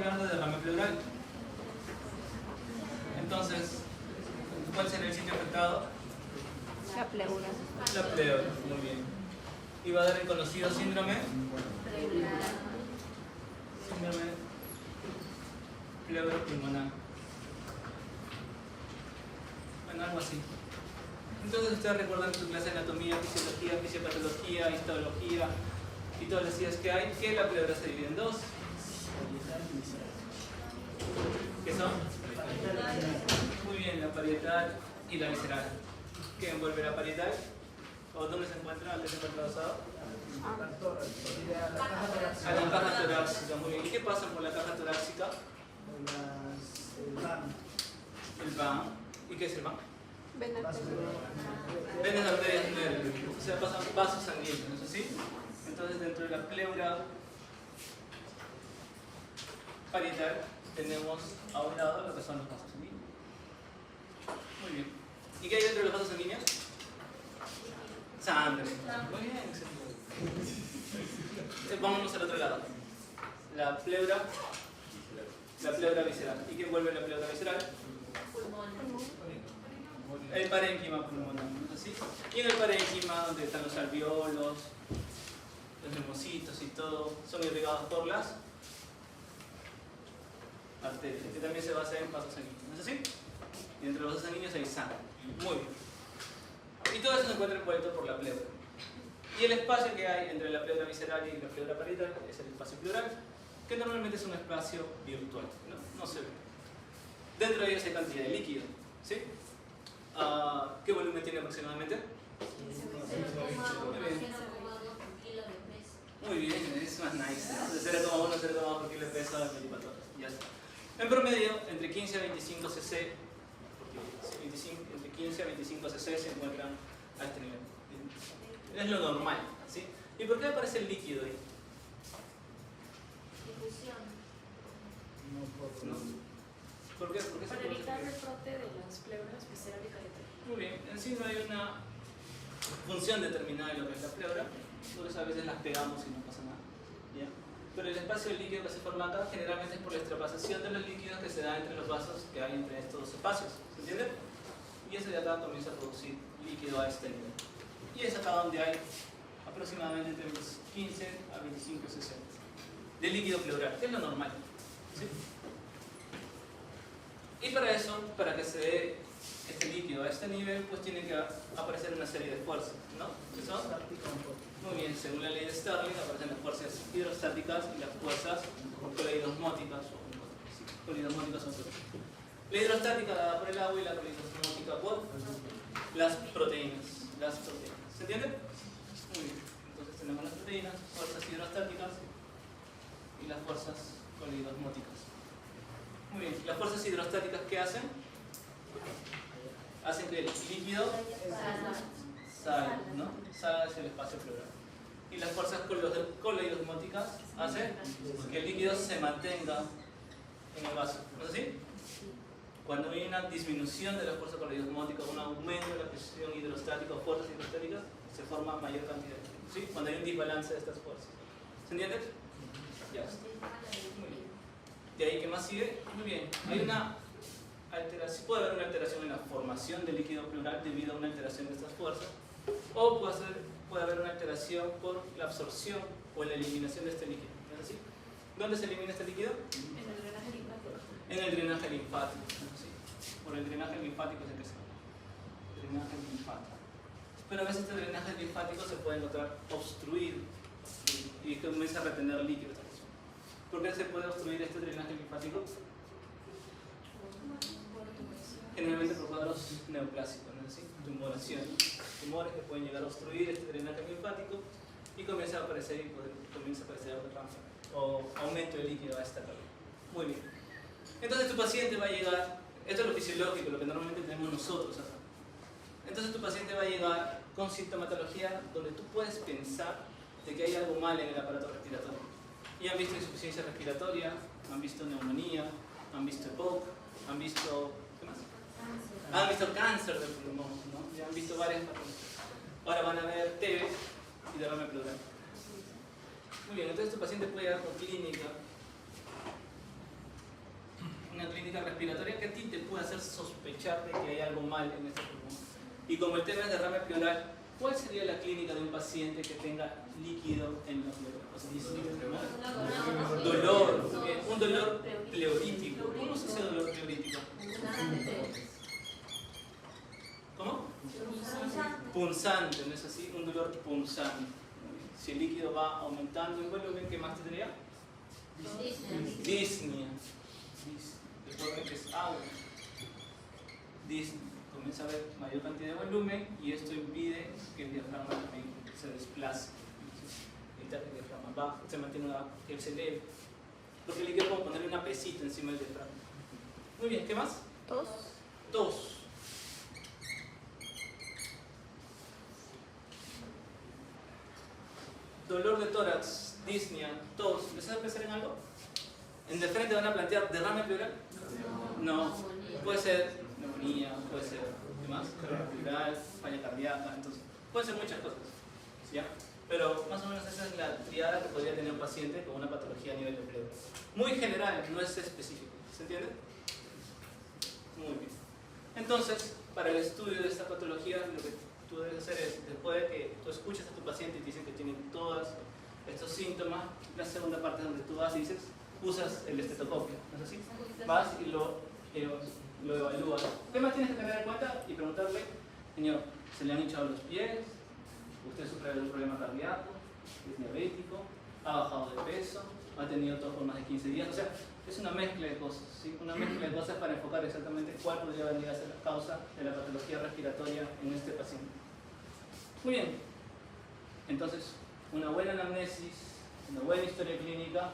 hablando de derrame pleural. Entonces, ¿cuál será el sitio afectado? La pleura. La pleura, muy bien. Y va a dar el conocido síndrome pleuropulmonar. Bueno, algo así. Entonces ustedes recuerdan su clase de anatomía, fisiología, fisiopatología, histología y todas las ideas que hay, que la pleura se divide en dos. ¿Qué son? Muy bien, la parietal y la visceral. ¿Qué envuelve la parietal? ¿O dónde se encuentra? ¿Dónde se encuentra basado? A la caja torácica, muy bien. ¿Y qué pasa con la caja torácica? El VAN. ¿Y qué es el VAN? Venas arterias nervios. O sea, pasan vasos sanguíneos, ¿sí? Entonces, dentro de la pleura parietal tenemos a un lado lo que son los vasos sanguíneos. Muy bien. ¿Y qué hay dentro de los vasos sanguíneos? Sangre. Muy bien, excelente. Vámonos al otro lado. La pleura visceral. ¿Y qué envuelve la pleura visceral? El parénquima pulmonar, ¿no es así? Y en el parénquima, donde están los alveolos, los neumocitos y todo, son irrigados por las arterias, que también se basa en vasos sanguíneos, ¿no es así? Y dentro de los vasos sanguíneos hay sangre. Muy bien. Y todo eso se encuentra envuelto por la pleura. Y el espacio que hay entre la pleura visceral y la pleura parietal es el espacio pleural, que normalmente es un espacio virtual, no se ve. Dentro de ellos hay cantidad de líquido, ¿sí? ¿Qué volumen tiene aproximadamente? Muy bien, es más nice, ¿no? De 0,1 a 0,2 por kilo de peso al milipatón. Ya está. En promedio, entre 15 a 25 cc, porque entre 15 a 25 cc se encuentran a este nivel. Es lo normal, ¿sí? ¿Y por qué aparece el líquido ahí? Difusión. ¿No? ¿Por qué? Para evitar el brote de las pleuras visceral y parietal. Muy bien, en sí no hay una función determinada de lo que es la pleura, entonces a veces las pegamos y no pasa nada. ¿Ya? Pero el espacio del líquido que se forma acá generalmente es por la extravasación de los líquidos que se da entre los vasos que hay entre estos dos espacios. ¿Se entiende? Y ese de acá comienza a producir líquido a este nivel. Y es acá donde hay aproximadamente entre 15 a 25 cc de líquido pleural, que es lo normal. ¿Sí? Y para eso, para que se dé este líquido a este nivel, pues tiene que aparecer una serie de fuerzas, ¿no? ¿Qué son? Muy bien, según la ley de Stirling aparecen las fuerzas hidrostáticas y las fuerzas coliidosmóticas. Coliidosmóticas son fuerzas. La hidrostática dada por el agua y la coliidosmótica por las proteínas. ¿Se entiende? Muy bien. Entonces tenemos las proteínas, fuerzas hidrostáticas y las fuerzas coliidosmóticas. Muy bien. Las fuerzas hidrostáticas, ¿qué hacen? Hacen que el líquido salga, ¿no? Salga hacia el espacio pleural. Y las fuerzas coliidosmóticas hacen que el líquido se mantenga en el vaso. ¿No es así? Cuando hay una disminución de la fuerza coliidosmótica, un aumento de la presión hidrostática o fuerzas hidrostáticas, se forma mayor cantidad de líquido, ¿sí? Cuando hay un desbalance de estas fuerzas. ¿Se entiende? Ya está. Muy bien. ¿De ahí qué más sigue? Muy bien. Hay una alteración, puede haber una alteración en la formación del líquido pleural debido a una alteración de estas fuerzas, o puede haber una alteración por la absorción o la eliminación de este líquido. ¿Es así? ¿Dónde se elimina este líquido? En el drenaje linfático. En el drenaje linfático. ¿Sí? Por el drenaje linfático es el que se llama. Drenaje linfático. Pero a veces este drenaje linfático se puede encontrar obstruido y comienza a retener líquido. ¿Por qué se puede obstruir este drenaje linfático? Generalmente por cuadros neoplásicos, ¿no es así? Tumoración. Tumores que pueden llegar a obstruir este drenaje linfático y comienza a aparecer o aumento de líquido a esta cabeza. Muy bien. Entonces tu paciente va a llegar, esto es lo fisiológico, lo que normalmente tenemos nosotros acá. Entonces tu paciente va a llegar con sintomatología donde tú puedes pensar de que hay algo mal en el aparato respiratorio. Y han visto insuficiencia respiratoria, han visto neumonía, han visto EPOC, han visto... ¿qué más? Han visto cáncer del pulmón, ¿no? Ya han visto varias patologías. Ahora van a ver TB y derrame pleural. Muy bien, entonces tu paciente puede llegar con clínica clínica respiratoria que a ti te puede hacer sospechar de que hay algo mal en este pulmón. Y como el tema es derrame pleural, ¿cuál sería la clínica de un paciente que tenga líquido en la pleura? O sea, dolor, un dolor pleurítico. ¿Cómo se dice dolor pleurítico? ¿Cómo? Punzante, ¿no es así? Un dolor punzante. Si el líquido va aumentando en volumen, ¿qué más tendría? Disnea. Recuerden que es agua. Disnea. Comienza a haber mayor cantidad de volumen y esto impide que el diafragma también se desplace. Evita que el diafragma se mantenga, que se eleve. Porque el líquido es como ponerle una pesita encima del diafragma. Muy bien, ¿qué más? Tos. Tos. Dolor de tórax, disnea, tos. ¿Les hace pensar en algo? ¿En de frente van a plantear derrame pleural? No. Puede ser neumonía, puede ser, ¿qué más? Derrame pleural, falla cardíaca, entonces, pueden ser muchas cosas, ¿ya? Pero más o menos esa es la triada que podría tener un paciente con una patología a nivel de pleura. Muy general, no es específico, ¿se entiende? Muy bien. Entonces, para el estudio de esta patología, lo que tú debes hacer es, después de que tú escuches a tu paciente y te dicen que tiene todos estos síntomas, la segunda parte donde tú vas y dices, usas el estetoscopio, ¿no es así? Vas y lo evalúas. ¿Qué más tienes que tener en cuenta? Y preguntarle, señor, ¿se le han hinchado los pies? ¿Usted sufre de algún problema cardíaco? ¿Es diabético? ¿Ha bajado de peso? ¿Ha tenido tos por más de 15 días? O sea, es una mezcla de cosas, ¿sí? Una mezcla de cosas para enfocar exactamente cuál podría venir a ser la causa de la patología respiratoria en este paciente. Muy bien. Entonces, una buena anamnesis, una buena historia clínica,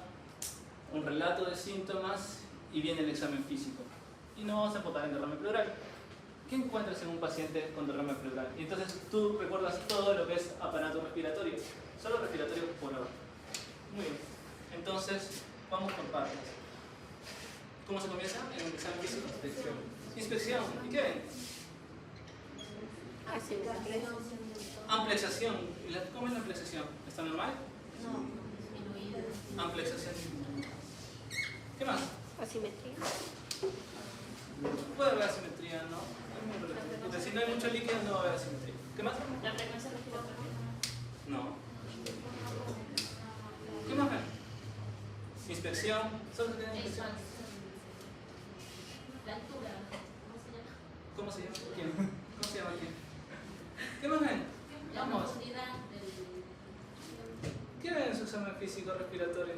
un relato de síntomas y viene el examen físico. Y no vamos a enfocar en derrame pleural. ¿Qué encuentras en un paciente con derrame pleural? Y entonces tú recuerdas todo lo que es aparato respiratorio, solo respiratorio por ahora. Muy bien. Entonces, vamos por partes. ¿Cómo se comienza? En el examen físico. Inspección. ¿Y qué ven? Amplexación. ¿Cómo es la amplexación? ¿Está normal? No. Amplexación. ¿Qué más? Asimetría. Puede haber asimetría, ¿no? Porque si no hay mucho líquido no va a haber asimetría. ¿Qué más? La frecuencia respiratoria. No. ¿Qué más ven? Inspección. ¿Solo se tiene inspección? La altura. ¿Cómo se llama? ¿Quién? ¿Cómo se llama quién? ¿Qué más ven? La Vamos. profundidad del... ¿Qué ven en su examen físico respiratorio?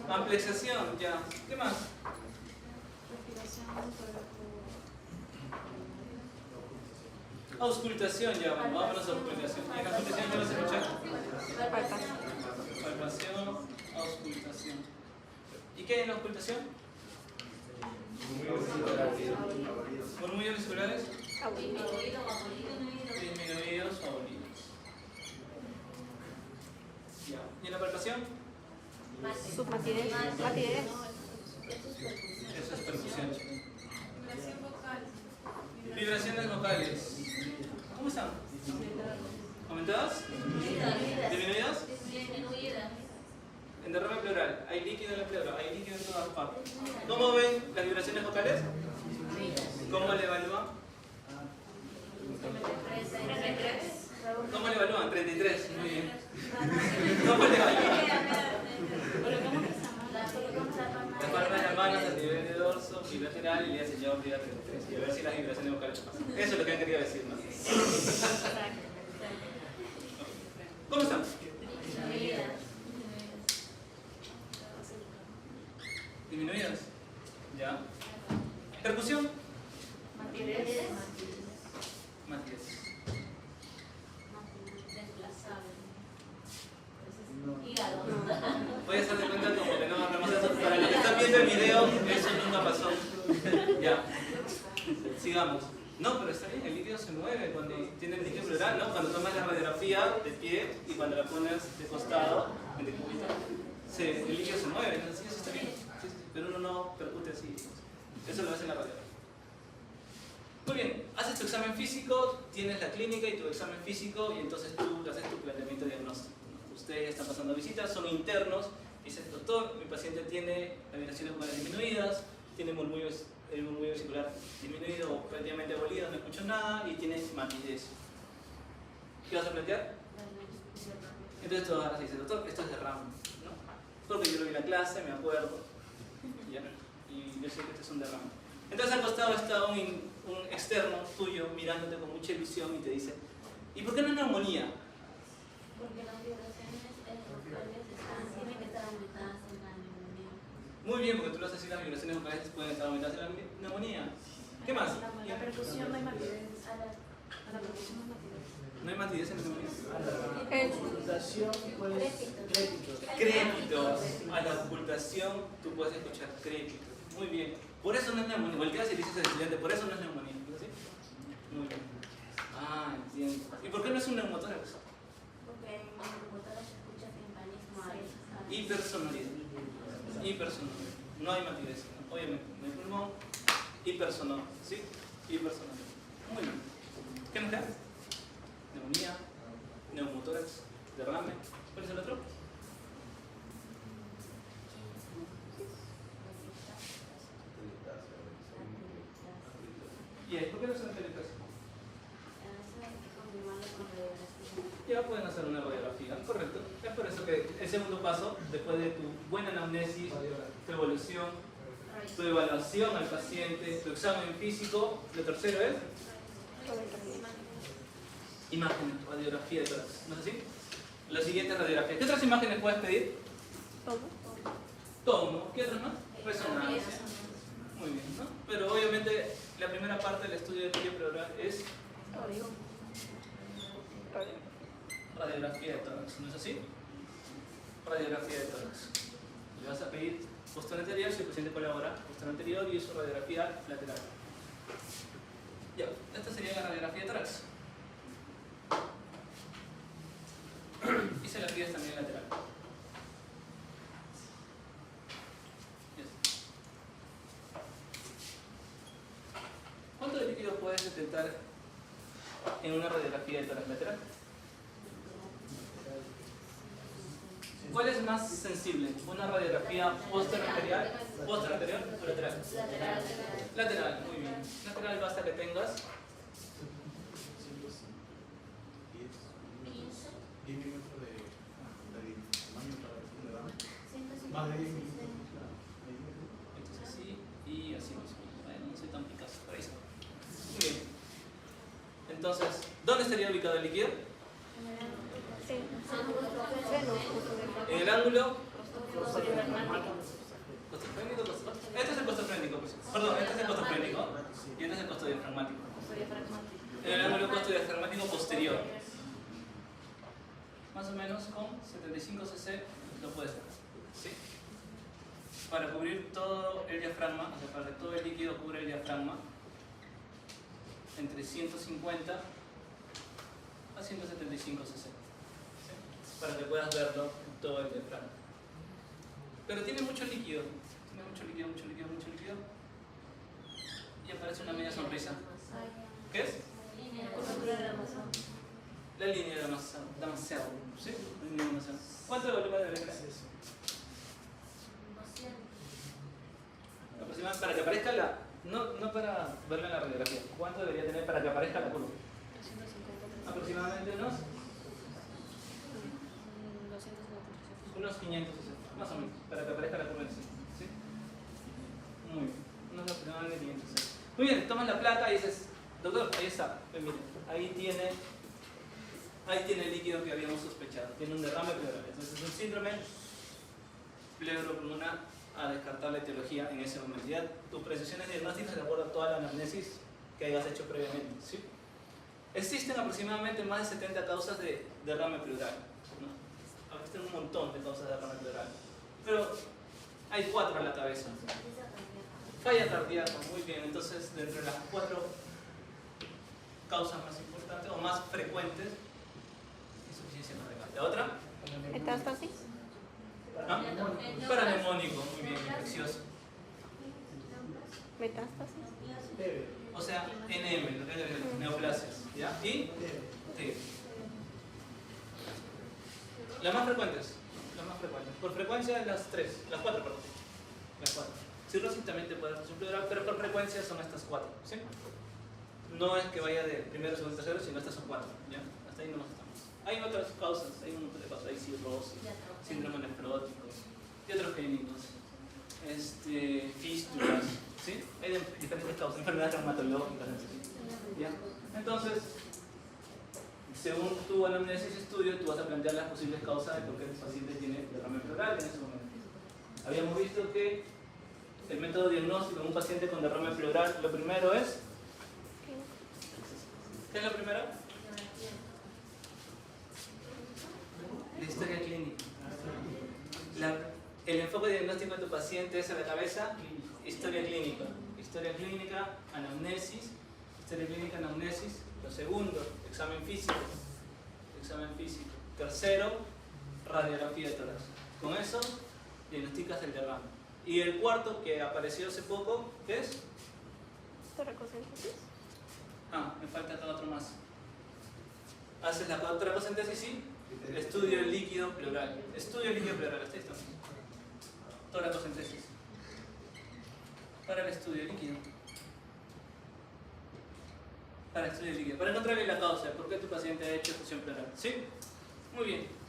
Amplexación, ya. ¿Qué más? Auscultación, ya, bueno, vámonos a auscultación. ¿En auscultación qué vas a escuchar? Palpación, auscultación. ¿Y qué hay en la auscultación? Murmullos vesiculares. Disminuidos o abolidos. Ya. ¿Y en la palpación? Submatidez. Matidez. Eso es percusión. Vibraciones vocales. ¿Cómo están? ¿Aumentadas? ¿Disminuidas? En derrame pleural, hay líquido en la pleura, hay líquido en todas partes. ¿Cómo ven las vibraciones vocales? ¿Cómo le evalúan? ¿Cómo le evalúan? 33, muy bien. ¿Cómo le evalúan? Las palmas de las manos al nivel de dorso, bilateral y le hacen llevar prioridad 33. Y a ver si las vibraciones vocales pasan. Eso es lo que han querido decir, ¿no? ¿Cómo están? Disminuidas. ¿Ya? ¿Percusión? Matidez. Voy a hacer de cuenta como que no hablamos de eso. Para los que están viendo el video, eso nunca pasó. Ya. Sigamos. No, pero está bien, el líquido se mueve cuando tiene el líquido pleural, ¿no? Cuando tomas la radiografía de pie y cuando la pones de costado, en decúbito, el líquido se mueve, ¿no? Sí, eso está bien. Sí, pero uno no percute así. Eso lo hace en la radiografía. Muy bien, haces tu examen físico, tienes la clínica y tu examen físico y entonces tú haces tu planteamiento diagnóstico. Ustedes están pasando visitas, son internos, dices, doctor, mi paciente tiene las vibraciones vocales disminuidas, tiene el murmullo vesicular disminuido o prácticamente abolido, no escucho nada y tiene matidez. ¿Qué vas a plantear? Entonces tú agarras y dices, doctor, esto es derrame, ¿no? Porque yo lo vi en la clase, me acuerdo, ¿ya? Y yo sé que esto es un derrame. Entonces al costado está un externo tuyo mirándote con mucha ilusión y te dice, ¿y por qué no es neumonía? Porque las vibraciones vocales tienen que estar aumentadas en la neumonía. Muy bien, porque tú lo haces así, las vibraciones vocales pueden estar aumentadas en la neumonía. ¿Qué más? La percusión no hay matidez. A la percusión no hay matidez. ¿No hay matidez en la neumonía? A la ocultación, pues, crépitos. Crépitos. A la ocultación tú puedes escuchar crépitos. Muy bien. Por eso no es neumonía. Volteas y dices al estudiante, por eso no es neumonía. ¿No es así? Muy bien. Ah, entiendo. ¿Y por qué no es un neumotórax? Porque en la computadora se escucha timpanismo a veces. Hipersonoridad. Hipersonoridad. No hay matidez, ¿no? Obviamente. No hay pulmón. Hipersonor. ¿Sí? Hipersonoridad. Muy bien. ¿Qué nos queda? Neumonía, neumotórax, derrame. ¿Cuál es el otro? ¿Y por qué no se hace el caso? Ya pueden hacer una radiografía, correcto. Es por eso que el segundo paso, después de tu buena anamnesis, tu evolución, tu evaluación al paciente, tu examen físico, lo tercero es imágenes, radiografía de tórax. ¿No es así? La siguiente radiografía. ¿Qué otras imágenes puedes pedir? Todo. Tomo. ¿Qué otras más? Resonancia. Muy bien, ¿no? Pero obviamente la primera parte del estudio de teoría pleural es radiografía de tórax, ¿no es así? Radiografía de tórax. Le vas a pedir postura anterior si el paciente colabora, postura anterior y su radiografía lateral. Ya, esta sería la radiografía de tórax. Y se la pides también lateral. Yes. ¿Cuánto de líquido puedes detectar en una radiografía de tórax lateral? ¿Cuál es más sensible? ¿Una radiografía posterior o lateral? Lateral, muy bien. Lateral basta que tengas 10 milímetros de tamaño para más de 10 milímetros. entonces así y así mismo. Bueno, no soy tan picazo, por ahí está. Muy bien. Entonces, ¿dónde estaría ubicado el líquido? En el ángulo costofrénico. Este es el costofrénico, perdón, este es el costofrénico y este es el costodiafragmático. En el ángulo costodiafragmático posterior. Más o menos con 75 cc lo puedes sacar, ¿sí? Para cubrir todo el diafragma, o sea, para que todo el líquido cubra el diafragma, entre 150 a 175 cc, ¿sí? Para que puedas verlo en todo el diafragma. Pero tiene mucho líquido, y aparece una media sonrisa. ¿Qué es? La línea de Damasceno, ¿sí? La línea de Damasceno. ¿Cuánto de volumen debe tener? Aproximadamente para que aparezca la... No para verla en la radiografía. ¿Cuánto debería tener para que aparezca la curva? 250. Aproximadamente unos 500, más o menos, para que aparezca la curva en sí. ¿Sí? Muy bien. Unos aproximadamente 500. Muy bien, tomas la placa y dices, doctor, ahí está. Pues mire, ahí tiene el líquido que habíamos sospechado. Tiene un derrame pleural. Entonces es un síndrome pleuropulmonar a descartar la etiología en ese momento. Ya tus precisiones diagnósticas de acuerdo a toda la anamnesis que hayas hecho previamente, ¿sí? Existen aproximadamente más de 70 causas de derrame pleural, ¿no? Existen un montón de causas de derrame pleural, pero hay 4 a la cabeza. Falla cardíaca, muy bien. Entonces, de entre las 4 causas más importantes o más frecuentes, insuficiencia cardíaca. ¿La otra? Metástasis. ¿Ah? Paraneumónico, muy bien, infeccioso. Metástasis. O sea, NM, lo que es neoplasias, ¿ya? Y T. Las más frecuentes. Por frecuencia las 4, perdón. Las 4. Cirrosis también te puede dar función pleural, pero por frecuencia son estas 4, ¿sí? No es que vaya de primero, segundo, tercero, sino estas son 4, ¿ya? Hasta ahí nomás estamos. Hay otras causas, hay un montón de causas, hay cirrosis, síndrome nefrótico, diatrogénicos, fístulas, ¿sí? Hay diferentes causas, enfermedades reumatológicas, ¿ya? Entonces, según tu anamnesis y estudio, tú vas a plantear las posibles causas de por qué el paciente tiene derrame pleural en ese momento. Habíamos visto que el método diagnóstico en un paciente con derrame pleural, lo primero es... ¿Qué es lo primero? La historia clínica. El enfoque diagnóstico de tu paciente es a la cabeza, historia clínica. Historia clínica, anamnesis, historia clínica, anamnesis. Lo segundo, examen físico. Examen físico. Tercero, radiografía de tórax. Con eso, diagnosticas el derrame. Y el cuarto, que apareció hace poco, ¿qué es? Toracocéntesis. Me falta acá otro más. Haces la toracocéntesis, sí. Estudio del líquido pleural. Estudio del líquido pleural, ¿está listo? Toracocéntesis. Para el estudio líquido. Para el estudio líquido. Para encontrarle la causa de por qué tu paciente ha hecho efusión pleural. ¿Sí? Muy bien.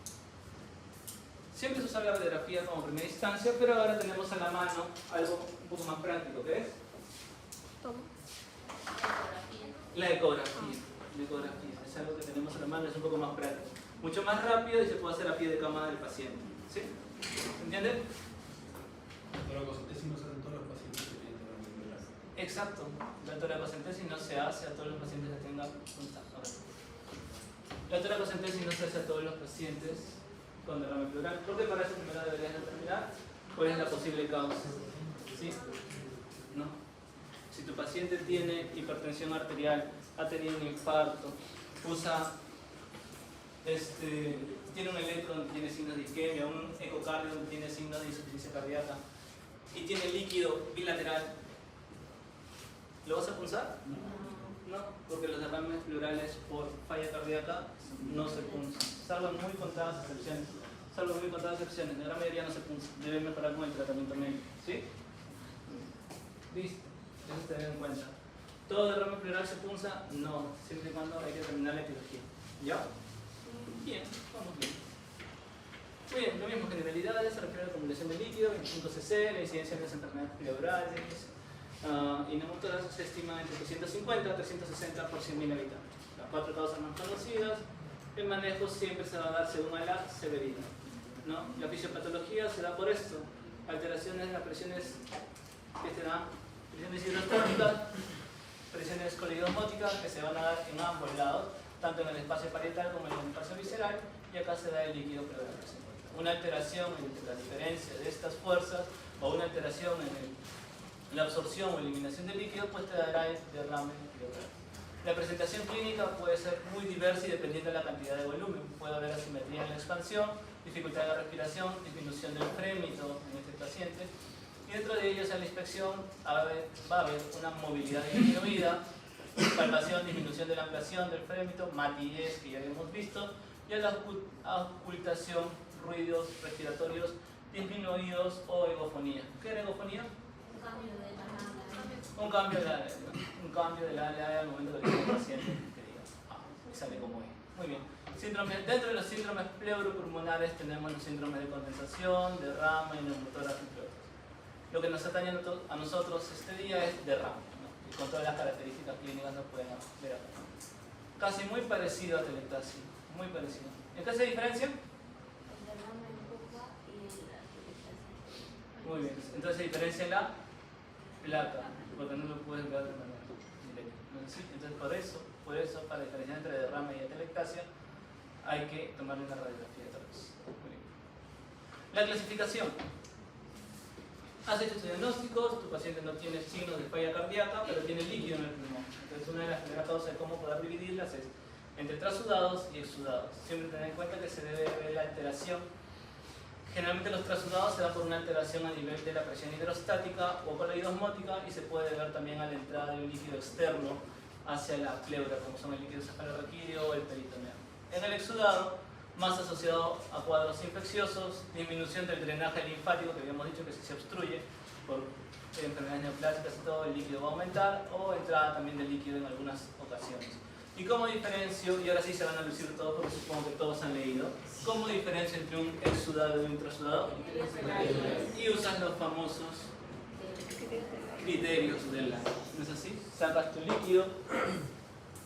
Siempre se usa la radiografía como primera instancia, pero ahora tenemos a la mano algo un poco más práctico, ¿qué es? Toma. La ecografía. La ecografía es algo que tenemos a la mano, es un poco más práctico. Mucho más rápido y se puede hacer a pie de cama del paciente. ¿Sí? ¿Se entiende? La toracocentesis no se hace en todos los pacientes que tienen derrame pleural. Exacto. La toracocentesis no se hace a todos los pacientes que tengan contacto. La toracocentesis no se hace a todos los pacientes con derrame pleural, porque para eso primero deberías determinar cuál es la posible causa. ¿Sí? ¿No? Si tu paciente tiene hipertensión arterial, ha tenido un infarto, tiene un electro donde tiene signos de isquemia, un ecocardio donde tiene signos de insuficiencia cardíaca y tiene líquido bilateral, ¿lo vas a punzar? No, porque los derrames pleurales por falla cardíaca no se punzan, salvo en muy contadas excepciones. La gran mayoría no se punza, debe mejorar con el tratamiento médico. ¿Sí? Listo, eso te den en cuenta. ¿Todo derrame pleural se punza? No, siempre y cuando hay que terminar la etiología. ¿Ya? Bien, vamos bien. Muy bien, lo mismo, generalidades, se refiere a la acumulación de líquido, 25 cc, la incidencia de las enfermedades pleurales. Y neumotórax se estima entre 350 a 360 por 100.000 habitantes. Las 4 causas más conocidas. El manejo siempre se va a dar según a la severidad, ¿no? La fisiopatología se da por esto: alteraciones de las presiones que se dan, presiones hidrostáticas, presiones coliidosmóticas que se van a dar en ambos lados, tanto en el espacio parietal como en el espacio visceral, y acá se da el líquido pleural. Una alteración entre la diferencia de estas fuerzas o una alteración en la absorción o eliminación del líquido, pues te dará el derrame pleural. La presentación clínica puede ser muy diversa y dependiendo de la cantidad de volumen. Puede haber asimetría en la expansión, dificultad de la respiración, disminución del frémito en este paciente. Y dentro de ellos en la inspección va a haber una movilidad disminuida, palpación, disminución de la ampliación del frémito, matidez que ya habíamos visto, y a la ocultación, ruidos respiratorios disminuidos o egofonía. ¿Qué era egofonía? Un cambio de la al momento que el paciente que diga, y sale como es. Muy bien. Dentro de los síndromes pleuropulmonares tenemos los síndromes de condensación, derrame, neumotórax, entre otros. Lo que nos atañe a nosotros este día es derrame, ¿no? Y con todas las características clínicas nos pueden ver acá. Casi muy parecido a telectasia, muy parecido. ¿En qué se diferencia? Muy bien, entonces se diferencia la placa, porque no lo puedes ver de manera directa. Entonces por eso, para diferenciar entre derrame y atelectasia, hay que tomar una radiografía de tórax. Muy bien. La clasificación. Has hecho tus diagnósticos, tu paciente no tiene signos de falla cardíaca, pero tiene líquido en el pulmón. Entonces una de las primeras causas de cómo poder dividirlas es entre trasudados y exudados. Siempre tener en cuenta que se debe ver la alteración. Generalmente los trasudados se dan por una alteración a nivel de la presión hidrostática o coliidosmótica y se puede ver también a la entrada de un líquido externo hacia la pleura, como son el líquido cefalorraquídeo o el peritoneo. En el exudado, más asociado a cuadros infecciosos, disminución del drenaje linfático, que habíamos dicho que si se obstruye por enfermedades neoplásicas y todo, el líquido va a aumentar, o entrada también del líquido en algunas ocasiones. ¿Y cómo diferencio? Y ahora sí se van a lucir todos porque supongo que todos han leído. ¿Cómo diferencio entre un exsudado y un intrasudado? Y usas los famosos criterios de Lai. ¿No es así? Sacas tu líquido,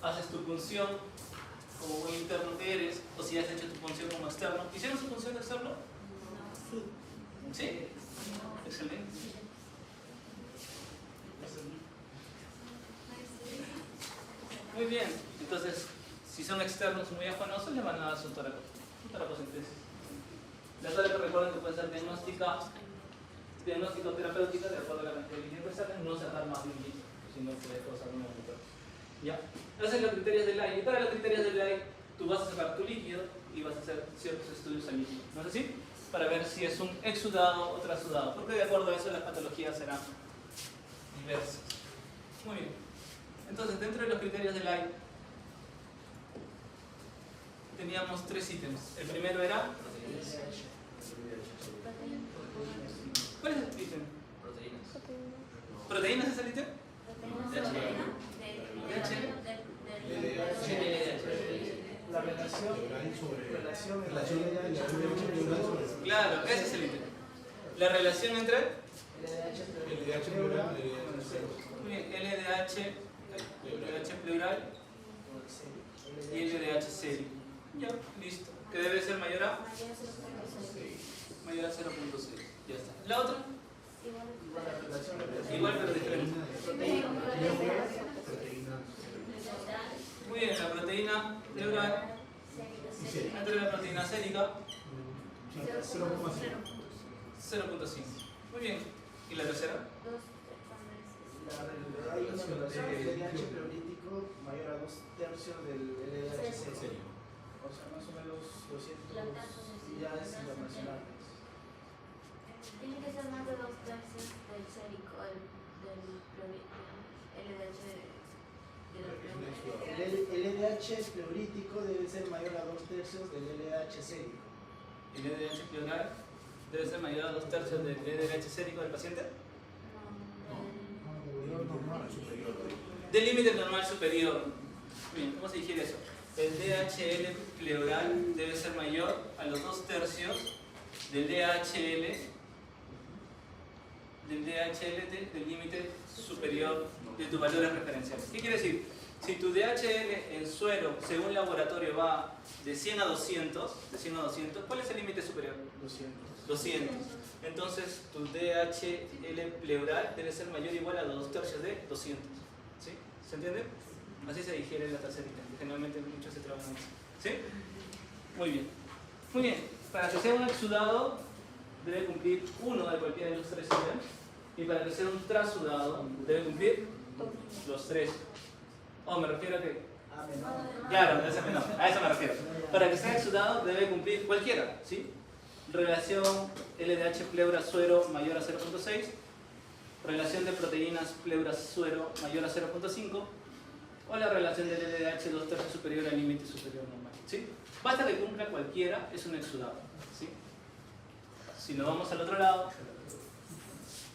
haces tu punción como buen interno que eres, o si has hecho tu punción como externo. ¿Hicieron su punción de externo? Sí. ¿Sí? Excelente. Muy bien. Entonces, si son externos muy afanosos, le van a dar su toracocentesis. La tóraco, recuerden que puede ser diagnóstica o terapéutica de acuerdo a la cantidad de líquido que salen, no sacar más de un litro, si no puede causar una muerte. ¿Ya? Entonces los criterios del AI. Y para los criterios del AI, tú vas a sacar tu líquido y vas a hacer ciertos estudios al líquido. ¿No es así? Para ver si es un exudado o trasudado. Porque de acuerdo a eso las patologías serán diversas. Muy bien. Entonces, dentro de los criterios del AI, teníamos 3 ítems. El primero era... ¿Cuál es el ítem? ¿Proteínas es el ítem? La relación claro, ese es el ítem. La relación entre LDH pleural LDH pleural y LDH sérico. Ya, listo. Que debe ser mayor a 0.6. Ya está. ¿La otra? Igual pero diferente. Muy bien, la proteína pleural entre la proteína sérica 0.5. Muy bien. ¿Y la tercera? Hay una relación del LDH pleurolítico mayor a 2/3 del LDH sérico. O sea, más o menos 200 ya es internacional. Tiene que ser más de 2/3 del sérico, del LDH. El LDH pleurítico debe ser mayor a 2/3 del LDH sérico. ¿El LDH pleural debe ser mayor a 2/3 del LDH sérico del paciente? Del límite normal superior. Bien, ¿cómo se digiere eso? El DHL pleural debe ser mayor a los 2/3 del DHL del límite superior de tus valores referenciales. ¿Qué quiere decir? Si tu DHL en suero, según laboratorio, va de 100 a 200, ¿cuál es el límite superior? 200. Entonces, tu DHL pleural debe ser mayor o igual a los 2/3 de 200. ¿Sí? ¿Se entiende? Así se digiere la tercera ítem. Generalmente muchos se trabajan así. ¿Sí? Muy bien. Muy bien. Para que sea un exudado, debe cumplir uno de cualquiera de los 3 ítems. Y para que sea un trasudado, debe cumplir los 3. Oh, me refiero a que... Claro, debe ser menor. A eso me refiero. Para que sea exudado, debe cumplir cualquiera. ¿Sí? Relación LDH pleura-suero mayor a 0.6. Relación de proteínas pleura-suero mayor a 0.5. O la relación del LDH 2/3 superior al límite superior normal. ¿Sí? Basta que cumpla cualquiera, es un exudado. ¿Sí? Si nos vamos al otro lado,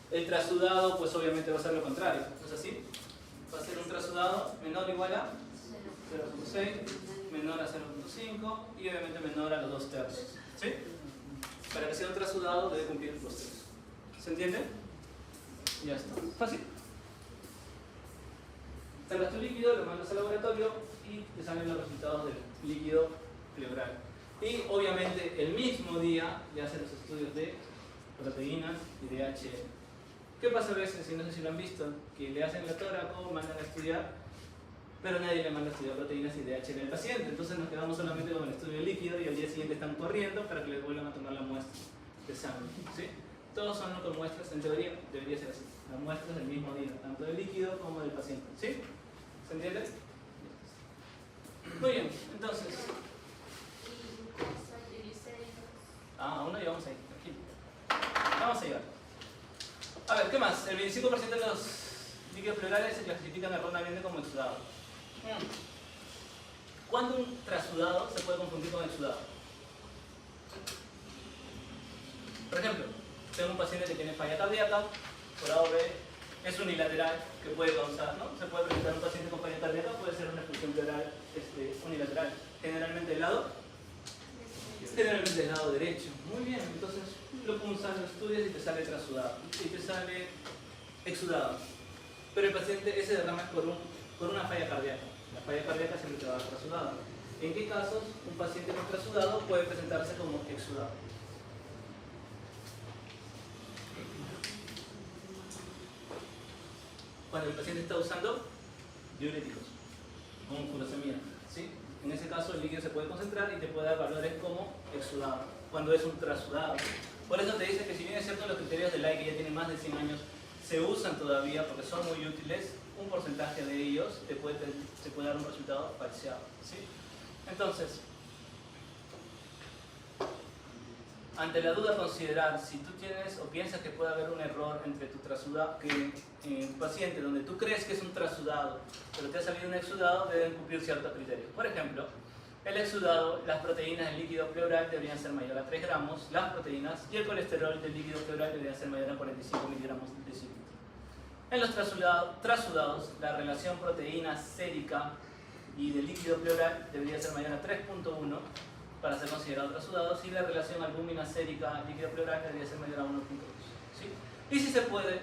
el trasudado pues obviamente va a ser lo contrario. ¿No es así? Va a ser un trasudado menor o igual a 0.6, menor a 0.5 y obviamente menor a los 2/3. ¿Sí? Para que sea un trasudado debe cumplir los 3. ¿Se entiende? Ya está. Fácil. Sacas tu líquido, lo mandas al laboratorio y te salen los resultados del líquido pleural. Y obviamente el mismo día le hacen los estudios de proteínas y de HL. ¿Qué pasa a veces, y no sé si lo han visto, que le hacen la tóraco, mandan a estudiar, pero nadie le manda a estudiar proteínas y DHL al paciente? Entonces nos quedamos solamente con el estudio de líquido y al día siguiente están corriendo para que les vuelvan a tomar la muestra de sangre. ¿Sí? Todos son con muestras, en teoría debería ser así. Las muestras del mismo día, tanto del líquido como del paciente. ¿Sí? ¿Se entiende? Muy bien, entonces. Aún no llevamos ahí, tranquilo. Vamos a llegar. A ver, ¿qué más? El 25% de los líquidos pleurales se clasifican erróneamente como exudados. ¿Cuándo un trasudado se puede confundir con exudado? Por ejemplo, tengo un paciente que tiene falla cardíaca, por A o B es unilateral, que puede causar, ¿no? Se puede presentar un paciente con falla cardíaca, puede ser una effusión pleural unilateral. Generalmente el lado derecho. Muy bien, entonces lo podemos usar, lo estudias y te sale trasudado, y te sale exudado. Pero el paciente, ese derrama es por una falla cardíaca. La falla cardíaca siempre te va a dar trasudado. ¿En qué casos un paciente con trasudado puede presentarse como exudado? Cuando el paciente está usando diuréticos, como furosemida, ¿sí? En ese caso el líquido se puede concentrar y te puede dar valores como exudado, cuando es un trasudado. Por eso te dice que si bien es cierto los criterios de Lye, que ya tienen más de 100 años, se usan todavía porque son muy útiles, un porcentaje de ellos se puede dar un resultado falseado, ¿sí? Entonces, ante la duda, considerar si tú tienes o piensas que puede haber un error entre tu trasudado, que en un paciente donde tú crees que es un trasudado, pero te ha salido un exudado, deben cumplir ciertos criterios. Por ejemplo, el exudado, las proteínas del líquido pleural deberían ser mayor a 3 gramos, las proteínas, y el colesterol del líquido pleural debería ser mayor a 45 miligramos de decilitro. En los trasudados, la relación proteína sérica y del líquido pleural debería ser mayor a 3.1 para ser considerado trasudados, y la relación albúmina sérica líquido pleural debería ser mayor a 1.2. ¿Sí? Y si se puede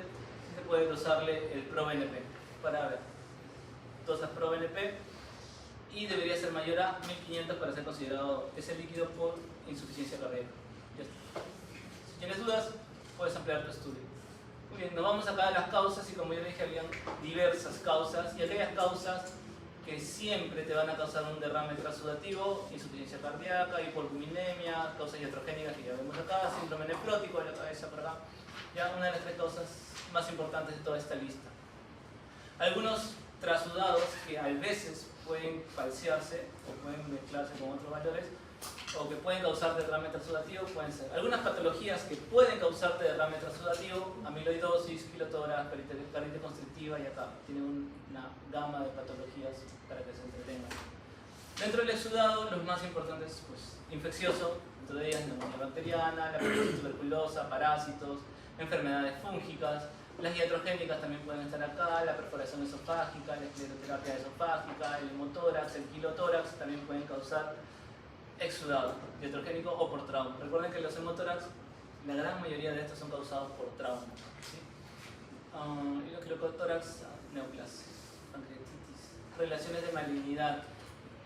dosarle el ProBNP para ver. Dosas ProBNP y debería ser mayor a 1500 para ser considerado ese líquido por insuficiencia cardíaca. Ya está. Si tienes dudas, puedes ampliar tu estudio. Muy bien, nos vamos acá a las causas, y como ya dije, habían diversas causas, y aquellas causas que siempre te van a causar un derrame trasudativo, insuficiencia cardíaca, hipoalbuminemia, causas iatrogénicas que ya vemos acá, síndrome nefrótico de la cabeza por acá. Ya una de las 3 causas más importantes de toda esta lista. Algunos trasudados que a veces pueden falsearse o pueden mezclarse con otros valores, o que pueden causar derrame trasudativo, pueden ser algunas patologías que pueden causarte derrame trasudativo: amiloidosis, pilotórax, carditis constrictiva, y acá tienen una gama de patologías para que se entretengan. Dentro del exudado, los más importantes, pues, infeccioso, dentro de ellas neumonía bacteriana, la tuberculosa, parásitos, enfermedades fúngicas. Las iatrogénicas también pueden estar acá, la perforación esofágica, la escleroterapia esofágica, el hemotórax, el kilotórax también pueden causar exudado, iatrogénico o por trauma. Recuerden que los hemotórax, la gran mayoría de estos son causados por trauma, ¿sí? Y los kilotórax, neoplasia, pancreatitis, relaciones de malignidad.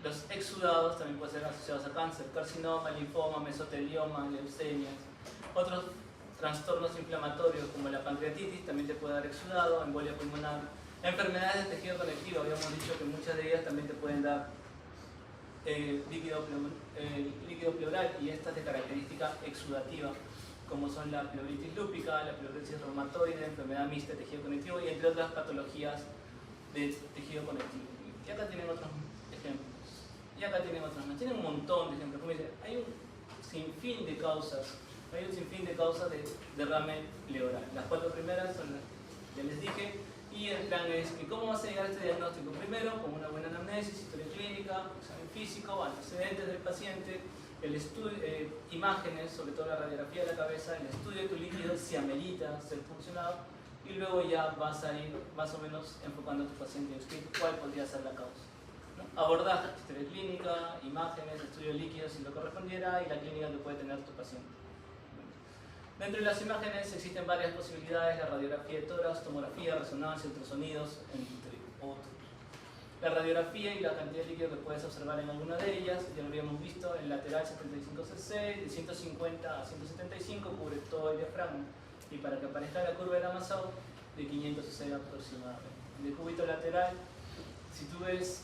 Los exudados también pueden ser asociados a cáncer, carcinoma, linfoma, mesotelioma, leucemias. Otros trastornos inflamatorios como la pancreatitis también te puede dar exudado, embolia pulmonar. Enfermedades de tejido conectivo, habíamos dicho que muchas de ellas también te pueden dar líquido pleural, y estas de característica exudativa, como son la pleuritis lúpica, la pleuritis reumatoide, enfermedad mixta de tejido conectivo, y entre otras patologías de tejido conectivo. Y acá tienen otros ejemplos. Y acá tienen otras más. Tienen un montón de ejemplos. Como dice, hay un sinfín de causas. Hay un sinfín de causas de derrame pleural. Las 4 primeras son las que ya les dije. Y el plan es que cómo vas a llegar a este diagnóstico. Primero, con una buena anamnesis, historia clínica, examen físico, antecedentes del paciente, el estudio, imágenes, sobre todo la radiografía de la cabeza, el estudio de tu líquido si amerita ser funcionado, y luego ya vas a ir más o menos enfocando a tu paciente y cuál podría ser la causa, ¿no? Abordaje, historia clínica, imágenes, estudio de líquidos si lo correspondiera, y la clínica que puede tener tu paciente. Dentro de las imágenes existen varias posibilidades: la radiografía de tórax, tomografía, resonancia, ultrasonidos, entre otros. La radiografía y la cantidad de líquido que puedes observar en alguna de ellas, ya lo habíamos visto, el lateral 75cc, de 150 a 175 cubre todo el diafragma, y para que aparezca la curva de la Masao, de 500cc aproximadamente. En el cúbito lateral, si tú ves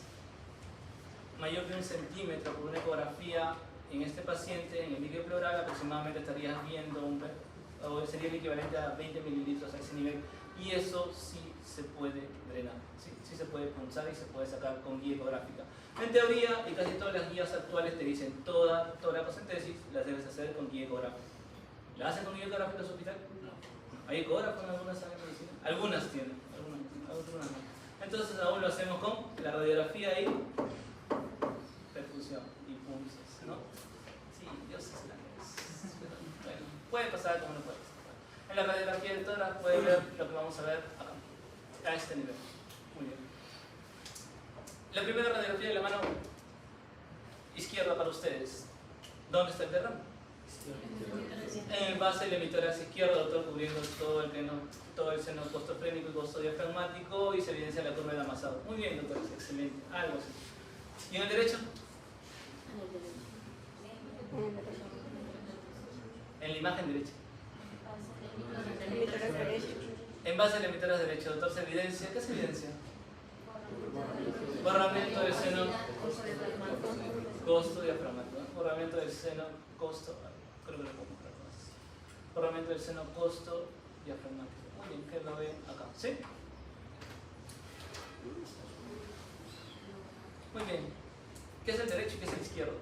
mayor de 1 centímetro por una ecografía en este paciente, en el líquido pleural, aproximadamente estarías viendo o sería el equivalente a 20 mililitros a ese nivel, y eso sí se puede drenar, sí se puede punzar y se puede sacar con guía ecográfica. En teoría, y casi todas las guías actuales te dicen toda la cocentesis las debes hacer con guía ecográfica. ¿La hacen con guía ecográfica en su hospital? No. ¿Hay ecógrafo en algunas áreas de medicina? Algunas tienen, algunas no. Entonces aún lo hacemos con la radiografía y perfusión y punzas, ¿no? Sí, Dios es la que es. Bueno, puede pasar como no puede pasar. En la radiografía de tórax puede ver lo que vamos a ver acá, a este nivel. Muy bien. La primera radiografía de la mano izquierda para ustedes. ¿Dónde está el derrame? En el base del hemitórax izquierdo, doctor, cubriendo todo el seno costofrénico y costodiafragmático, y se evidencia la curva de amasado. Muy bien, doctor, excelente. Algo así. ¿Y en el derecho? En la imagen derecha. Hemitórax derecho. En base al hemitórax derecho, doctor, se evidencia. ¿Qué se evidencia? Borramiento del seno costodiafragmático. Borramiento del seno creo que lo puedo mostrar más. Borramiento del seno costodiafragmático. Muy bien, que lo ven acá. ¿Sí? Muy bien. ¿Qué es el derecho y qué es el izquierdo?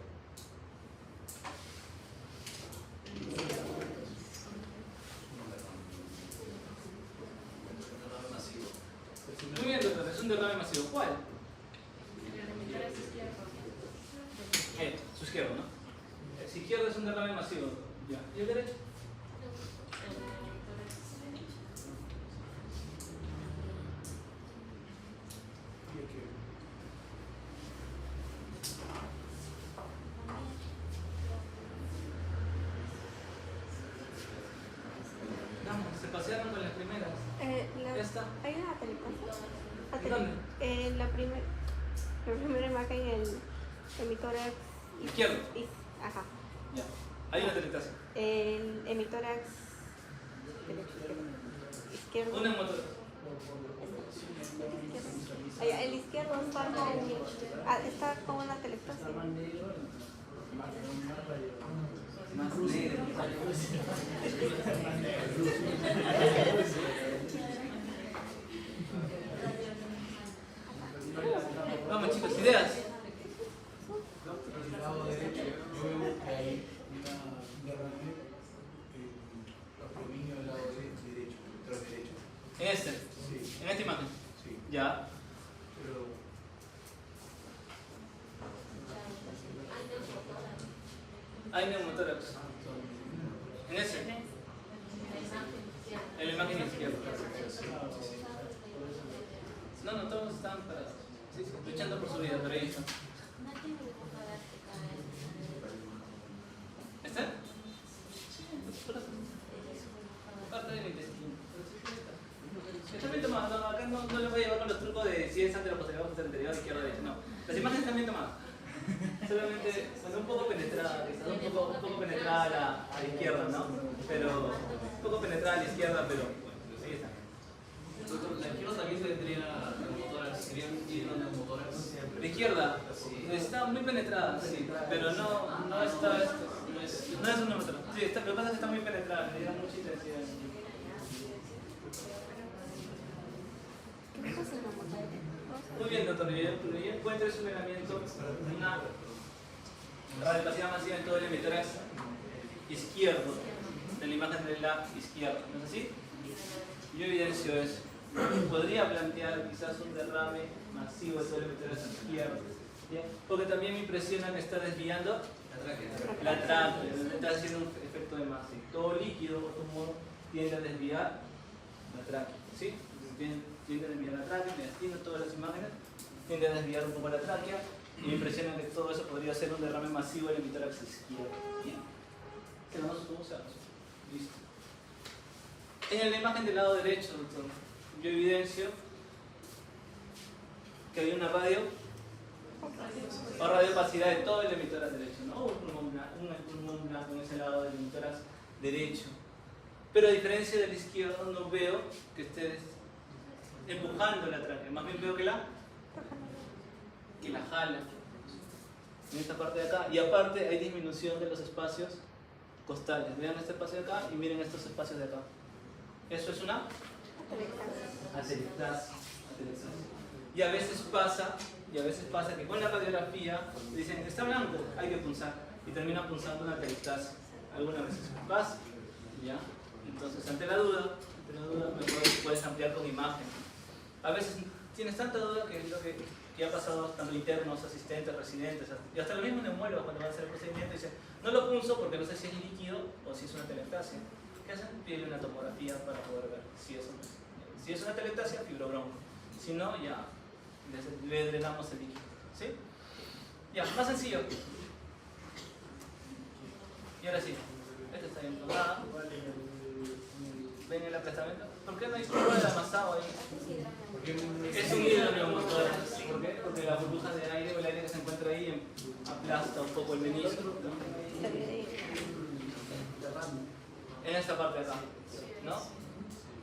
Muy bien, doctor, es un derrame masivo. ¿Cuál? Su izquierdo, ¿no? El izquierdo es un derrame masivo. Ya. ¿Y el derecho? Vamos, se pasearon con las primeras. Ya está. ¿Hay una atelectasia? ¿Dónde? La primera imagen, el hemitórax Izquierdo. Ajá. Ya. Hay una atelectasia. El hemitórax izquierdo. Una motor. El izquierdo está con una atelectasia. Más negro. Vamos, chicos, ideas. Por el lado derecho, yo veo que hay un derrame abdominio del lado derecho, tras derecho. En este. Sí, En esta imagen. sí. Ya. Pero Hay neumotórax. En ese. En la imagen izquierda. No, todos están parados. Sí, luchando por su vida, pero ahí están. ¿Está? Parte del intestino. Está bien tomado, no, acá no les voy a llevar con los trucos de si es anterior o posterior, anterior, izquierda, derecha, no. Las imágenes están bien tomadas. Solamente son un poco penetradas, un poco penetrada a la izquierda, ¿no? Pero, un poco penetrada a la izquierda, pero bueno, ahí está. Doctor, la izquierda también tendría neumotórax, serían neumotórax. La izquierda está muy penetrada, sí, pero no está. No es un neumotórax. Sí, lo que pasa es que está muy penetrada, le da mucha intensidad. Muy bien, doctor. Yo encuentro ese miramiento una radiografía masiva en todo el hemitórax izquierdo, de la imagen de la izquierda, ¿no es así? Yo evidencio eso. Podría plantear quizás un derrame masivo de todo el hemitórax izquierdo, ¿bien? Porque también me impresiona que está desviando la tráquea, está haciendo un efecto de masa. Todo líquido o tumor tiende a desviar la tráquea, ¿sí? Tiende a desviar la tráquea, me destino todas las imágenes, tiende a desviar un poco la tráquea y me impresiona que todo eso podría ser un derrame masivo del hemitórax izquierdo. Bien. Quedamos como se hace. Listo. En la imagen del lado derecho, doctor, yo evidencio que hay una radio o radiopacidad de todo el hemitórax derecho, ¿no? Un pulmón blanco en ese lado del hemitórax derecho. Pero a diferencia del izquierdo, no veo que esté empujando la tráquea, más bien veo que la jala en esta parte de acá. Y aparte hay disminución de los espacios costales. Vean este espacio de acá y miren estos espacios de acá. Eso es una atelectasia. Y a veces pasa que con la radiografía dicen está blanco, hay que punzar, y termina punzando una atelectasia. Algunas veces pasa, ¿ya? Entonces ante la duda mejor puedes ampliar con imagen. A veces tienes tanta duda que es lo que ha pasado tanto internos, asistentes, residentes, y hasta los mismos neumólogos cuando van a hacer el procedimiento dicen no lo punzo porque no sé si es líquido o si es una atelectasia. ¿Qué hacen? Piden una tomografía para poder ver si eso no es. Si es una atelectasia, fibrobronco. Si no, ya le drenamos el líquido. ¿Sí? Ya, más sencillo. Y ahora sí, este está bien tomado. ¿Ven el aplastamiento? ¿Por qué no hay prueba de amasado ahí? Es un hidroneumotor. ¿Por qué? Porque la burbuja de aire o el aire que se encuentra ahí aplasta un poco el menisco, ¿no? En esta parte de acá, ¿no?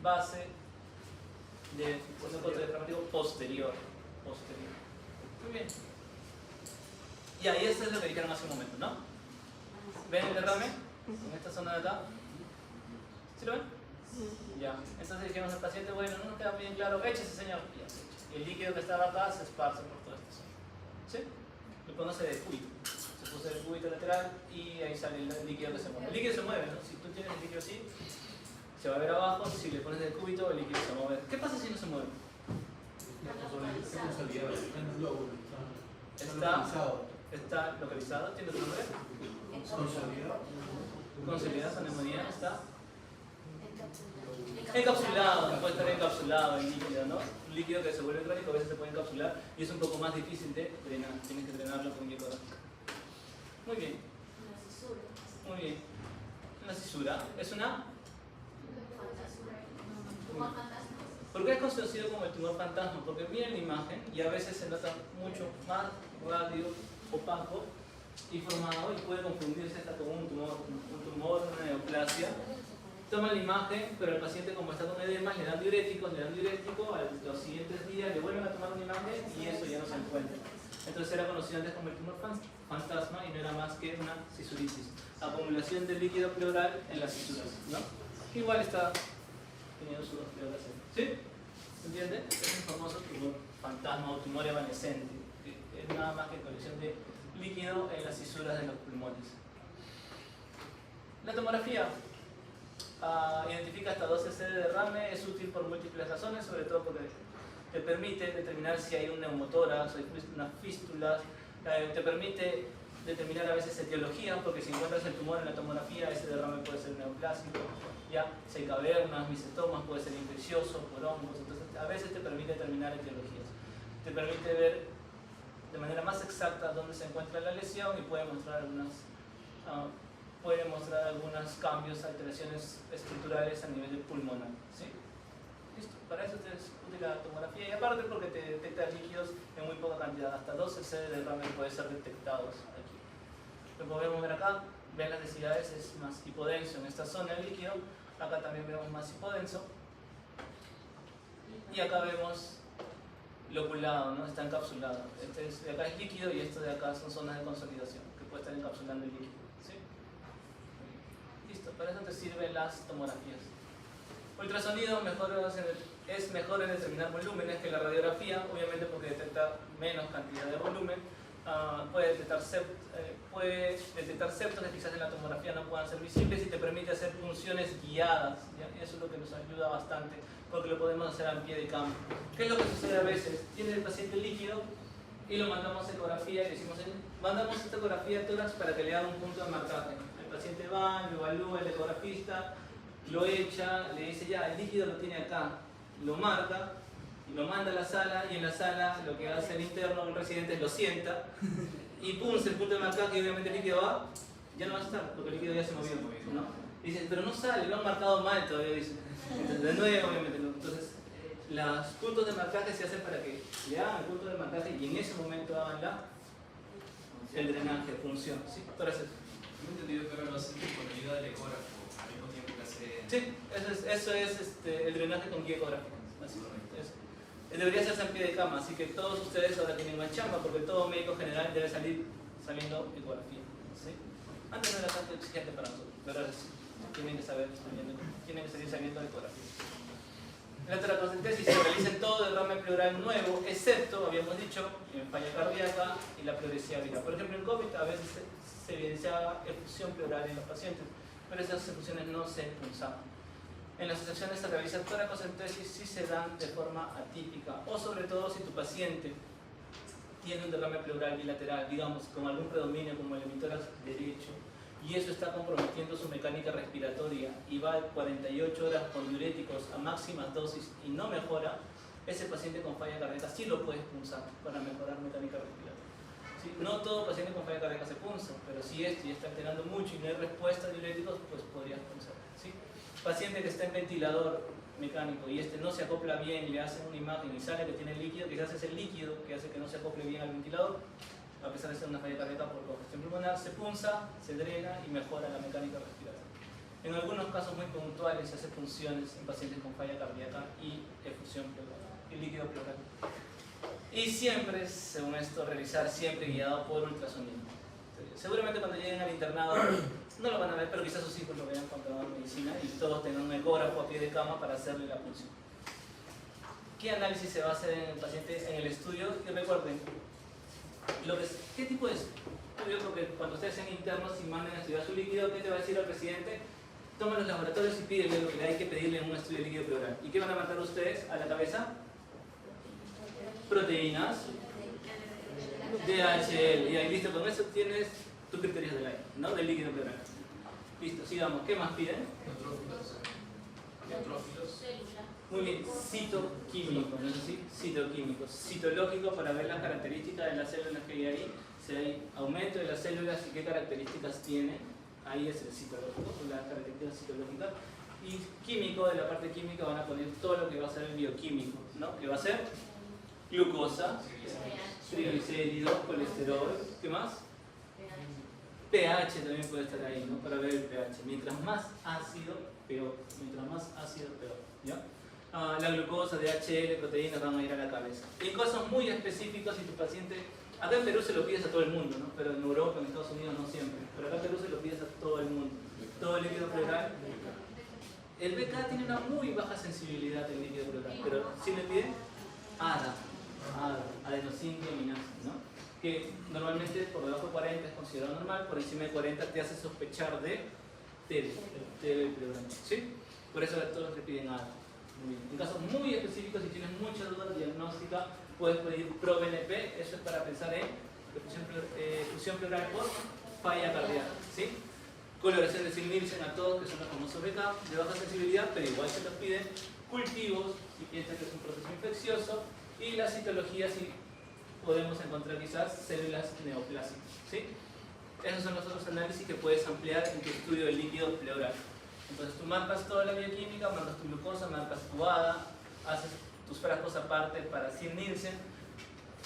Base de posterior. Muy bien. Y ahí eso es lo que dijeron hace un momento, ¿no? ¿Ven el derrame? En esta zona de acá. ¿Sí lo ven? Ya. Entonces dijimos al paciente, bueno, no nos queda bien claro, échese señor. Y ya se echa. Y el líquido que estaba acá se esparce por toda esta zona. ¿Sí? Lo conoce de cúbito. Se puso el cúbito lateral y ahí sale el líquido que se mueve. El líquido se mueve, ¿no? Si tú tienes el líquido así, se va a ver abajo. Si le pones el cúbito, el líquido se va a mover. ¿Qué pasa si no se mueve? Está localizado, ¿tiene otro nombre? Consolidado con neumonía, está encapsulado, puede estar encapsulado el líquido, ¿no? Un líquido que se vuelve crónico a veces se puede encapsular y es un poco más difícil de drenar, tienes que drenarlo con glicográfico. Muy bien. Muy bien. Una cisura es una... ¿Por qué es conocido como el tumor fantasma? Porque miren la imagen y a veces se nota mucho más radio opaco y formado y puede confundirse hasta con un tumor, una neoplasia. Toman la imagen, pero el paciente como está con edema le dan diurético, a los siguientes días le vuelven a tomar una imagen y eso ya no se encuentra. Entonces era conocido antes como el tumor fantasma y no era más que una cisuritis, acumulación de líquido pleural en las cisuras, ¿no? Igual está teniendo sus dos pleuras, ¿sí? ¿Se entiende? Es un famoso tumor fantasma o tumor evanescente, que es nada más que colección de líquido en las cisuras de los pulmones. La tomografía identifica hasta 12 cc de derrame, es útil por múltiples razones, sobre todo porque te permite determinar si hay un neumotórax, hay unas fístulas, te permite determinar a veces etiología, porque si encuentras el tumor en la tomografía, ese derrame puede ser neoplásico, ya, si hay cavernas, micetomas, puede ser infeccioso, por hongos, entonces a veces te permite determinar etiologías. Te permite ver de manera más exacta dónde se encuentra la lesión y puede mostrar algunos cambios, alteraciones estructurales a nivel pulmonar. ¿Sí? Listo. Para eso es útil la tomografía y aparte porque te detecta líquidos en muy poca cantidad, hasta 12 cc de derrame pueden ser detectados aquí. Lo podemos ver acá, ven las densidades, es más hipodenso en esta zona el líquido, acá también vemos más hipodenso y acá vemos loculado, ¿no? Está encapsulado. Este de acá es líquido y esto de acá son zonas de consolidación que puede estar encapsulando el líquido. ¿Sí? Listo, para eso te sirven las tomografías. Ultrasonido es mejor en determinar volúmenes que la radiografía, obviamente porque detecta menos cantidad de volumen. Puede detectar septos que quizás en la tomografía no puedan ser visibles y te permite hacer punciones guiadas, ¿ya? Eso es lo que nos ayuda bastante porque lo podemos hacer al pie de campo. ¿Qué es lo que sucede a veces? Tiene el paciente líquido y lo mandamos a ecografía y decimos, mandamos esta ecografía a tórax para que le haga un punto de marcaje. El paciente va, lo evalúa el ecografista, lo echa, le dice ya, el líquido lo tiene acá, lo marca, y lo manda a la sala y en la sala lo que hace el interno o el residente lo sienta y pum, se el punto de marcaje y obviamente el líquido va, ya no va a estar porque el líquido ya se movió, ¿no? Dicen, pero no sale, lo han marcado mal todavía, dicen. Entonces, de nuevo, obviamente, ¿no? Entonces, los puntos de marcaje se hacen para que le hagan el punto de marcaje y en ese momento hagan el drenaje, función, ¿sí? Para hacer. Yo he entendido que ahora lo hacen con ayuda del ecógrafo al mismo tiempo que hace... Sí, eso es el drenaje con guía ecográfica. Así es. Debería hacerse en pie de cama, así que todos ustedes ahora tienen más chamba porque todo médico general debe salir saliendo ecografía. ¿Sí? Antes no era tanto exigente para nosotros, pero ahora sí. Tienen que seguir sabiendo ecografía. En la toracocentesis se realiza en todo derrame pleural nuevo, excepto, habíamos dicho, en falla cardíaca y la pleuresía viral. Por ejemplo, en COVID a veces se evidenciaba efusión pleural en los pacientes, pero esas efusiones no se expulsaban. En las excepciones se realiza toracocentesis si se dan de forma atípica, o sobre todo si tu paciente tiene un derrame pleural bilateral, digamos, con algún predominio como el hemitórax derecho, y eso está comprometiendo su mecánica respiratoria y va 48 horas con diuréticos a máximas dosis y no mejora, ese paciente con falla cardíaca sí lo puedes punzar para mejorar mecánica respiratoria. ¿Sí? No todo paciente con falla cardíaca se punza, pero si esto ya está alterando mucho y no hay respuesta a diuréticos, pues podrías punzar. ¿Sí? Paciente que está en ventilador mecánico y no se acopla bien, le hacen una imagen y sale que tiene líquido, quizás es el líquido que hace que no se acople bien al ventilador, a pesar de ser una falla cardíaca por congestión pulmonar, se punza, se drena y mejora la mecánica respiratoria. En algunos casos muy puntuales se hace funciones en pacientes con falla cardíaca y efusión pleural, y líquido pleural. Y siempre, según esto, realizar siempre guiado por ultrasonido. Seguramente cuando lleguen al internado no lo van a ver, pero quizás sus hijos lo vean cuando van a medicina y todos tengan un ecógrafo a pie de cama para hacerle la punción. ¿Qué análisis se va a hacer en el paciente en el estudio? Y recuerden, ¿qué tipo de estudio? Porque cuando ustedes sean internos y manden a estudiar su líquido, ¿qué te va a decir al presidente? Toma los laboratorios y pídele lo que hay que pedirle en un estudio de líquido pleural. ¿Y qué van a mandar ustedes a la cabeza? Proteínas, DHL, y ahí listo, con eso tienes tus criterios del aire, ¿no? Del líquido pleural. Listo, sigamos. ¿Qué más piden? Neutrófilos. Muy bien, citoquímico, ¿no es así? Citoquímico, citológico para ver las características de las células que hay ahí, si hay aumento de las células y qué características tienen. Ahí es el citológico, las características citológicas. Y químico, de la parte química van a poner todo lo que va a ser el bioquímico, ¿no? Que va a ser glucosa, triglicéridos, colesterol, ¿qué más? pH también puede estar ahí, ¿no? Para ver el pH. Mientras más ácido, peor. Mientras más ácido, peor. ¿Ya? La glucosa, DHL, proteínas van a ir a la cabeza. Y casos muy específicos, si tu paciente... Acá en Perú se lo pides a todo el mundo, ¿no? Pero en Europa, en Estados Unidos no siempre. Pero acá en Perú se lo pides a todo el mundo. Todo el líquido pleural. El BK tiene una muy baja sensibilidad en líquido pleural, pero si le piden ADA, adenosíndiaminasa, ¿no? Que normalmente por debajo de 40 es considerado normal, por encima de 40 te hace sospechar de TB pleural, ¿sí? Por eso todos le piden ADA. Muy bien. En casos muy específicos, si tienes mucha duda diagnóstica, puedes pedir ProBNP, eso es para pensar en efusión pleural por falla cardíaca, ¿sí? Coloración de Nielsen a todos, que son los famosos BK, de baja sensibilidad, pero igual se los piden. Cultivos, si piensan que es un proceso infeccioso. Y la citología, si podemos encontrar quizás células neoplásicas, ¿sí? Esos son los otros análisis que puedes ampliar en tu estudio del líquido pleural. Entonces tú marcas toda la bioquímica, marcas tu glucosa, marcas tu ADA, haces tus frascos aparte para 100 Nielsen,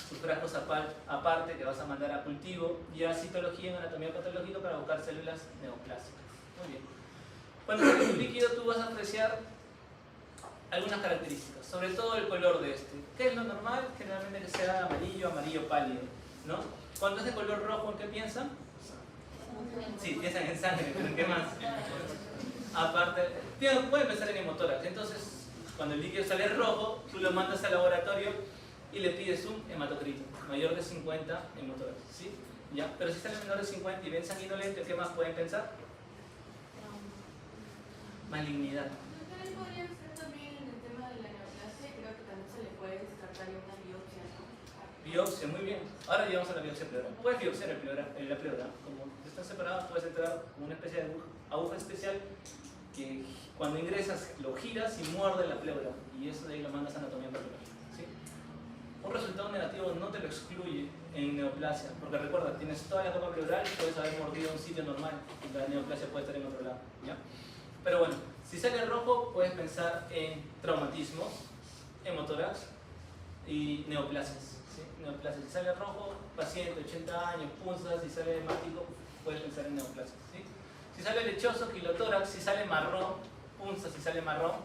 tus frascos aparte que vas a mandar a cultivo, y a citología en anatomía patológica para buscar células neoplásicas. Muy bien. Cuando sale tu líquido tú vas a apreciar algunas características, sobre todo el color de este. ¿Qué es lo normal? Generalmente que sea amarillo, amarillo pálido, ¿no? Cuando es de color rojo, ¿en qué piensan? Sí, piensan en sangre, pero ¿en qué más? Aparte, pueden pensar en hemotórax. Entonces, cuando el líquido sale rojo, tú lo mandas al laboratorio y le pides un hematocrito, mayor de 50 hemotórax, ¿sí? ¿Ya? Pero si sale menor de 50 y ven sanguinolento, ¿qué más pueden pensar? Malignidad. Ustedes podrían ser también en el tema de la neoplasia, creo que también se le puede descartar una biopsia, ¿no? Biopsia, muy bien. Ahora llegamos a la biopsia pleural. Puedes biopsiar la pleura. Como están separadas, puedes entrar con una especie de aguja especial que cuando ingresas lo giras y muerde la pleura. Y eso de ahí lo mandas a anatomía patológica, ¿sí? Un resultado negativo no te lo excluye en neoplasia, porque recuerda, tienes toda la capa pleural y puedes haber mordido un sitio normal y la neoplasia puede estar en otro lado, ¿ya? Pero bueno, si sale rojo puedes pensar en traumatismos, hemotórax y neoplasias, ¿sí? Neoplasias. Si sale rojo, paciente, 80 años, punzas, si sale hemático, puedes pensar en neoplasias, ¿sí? Si sale lechoso, quilotórax, si sale marrón, punzas, si sale marrón,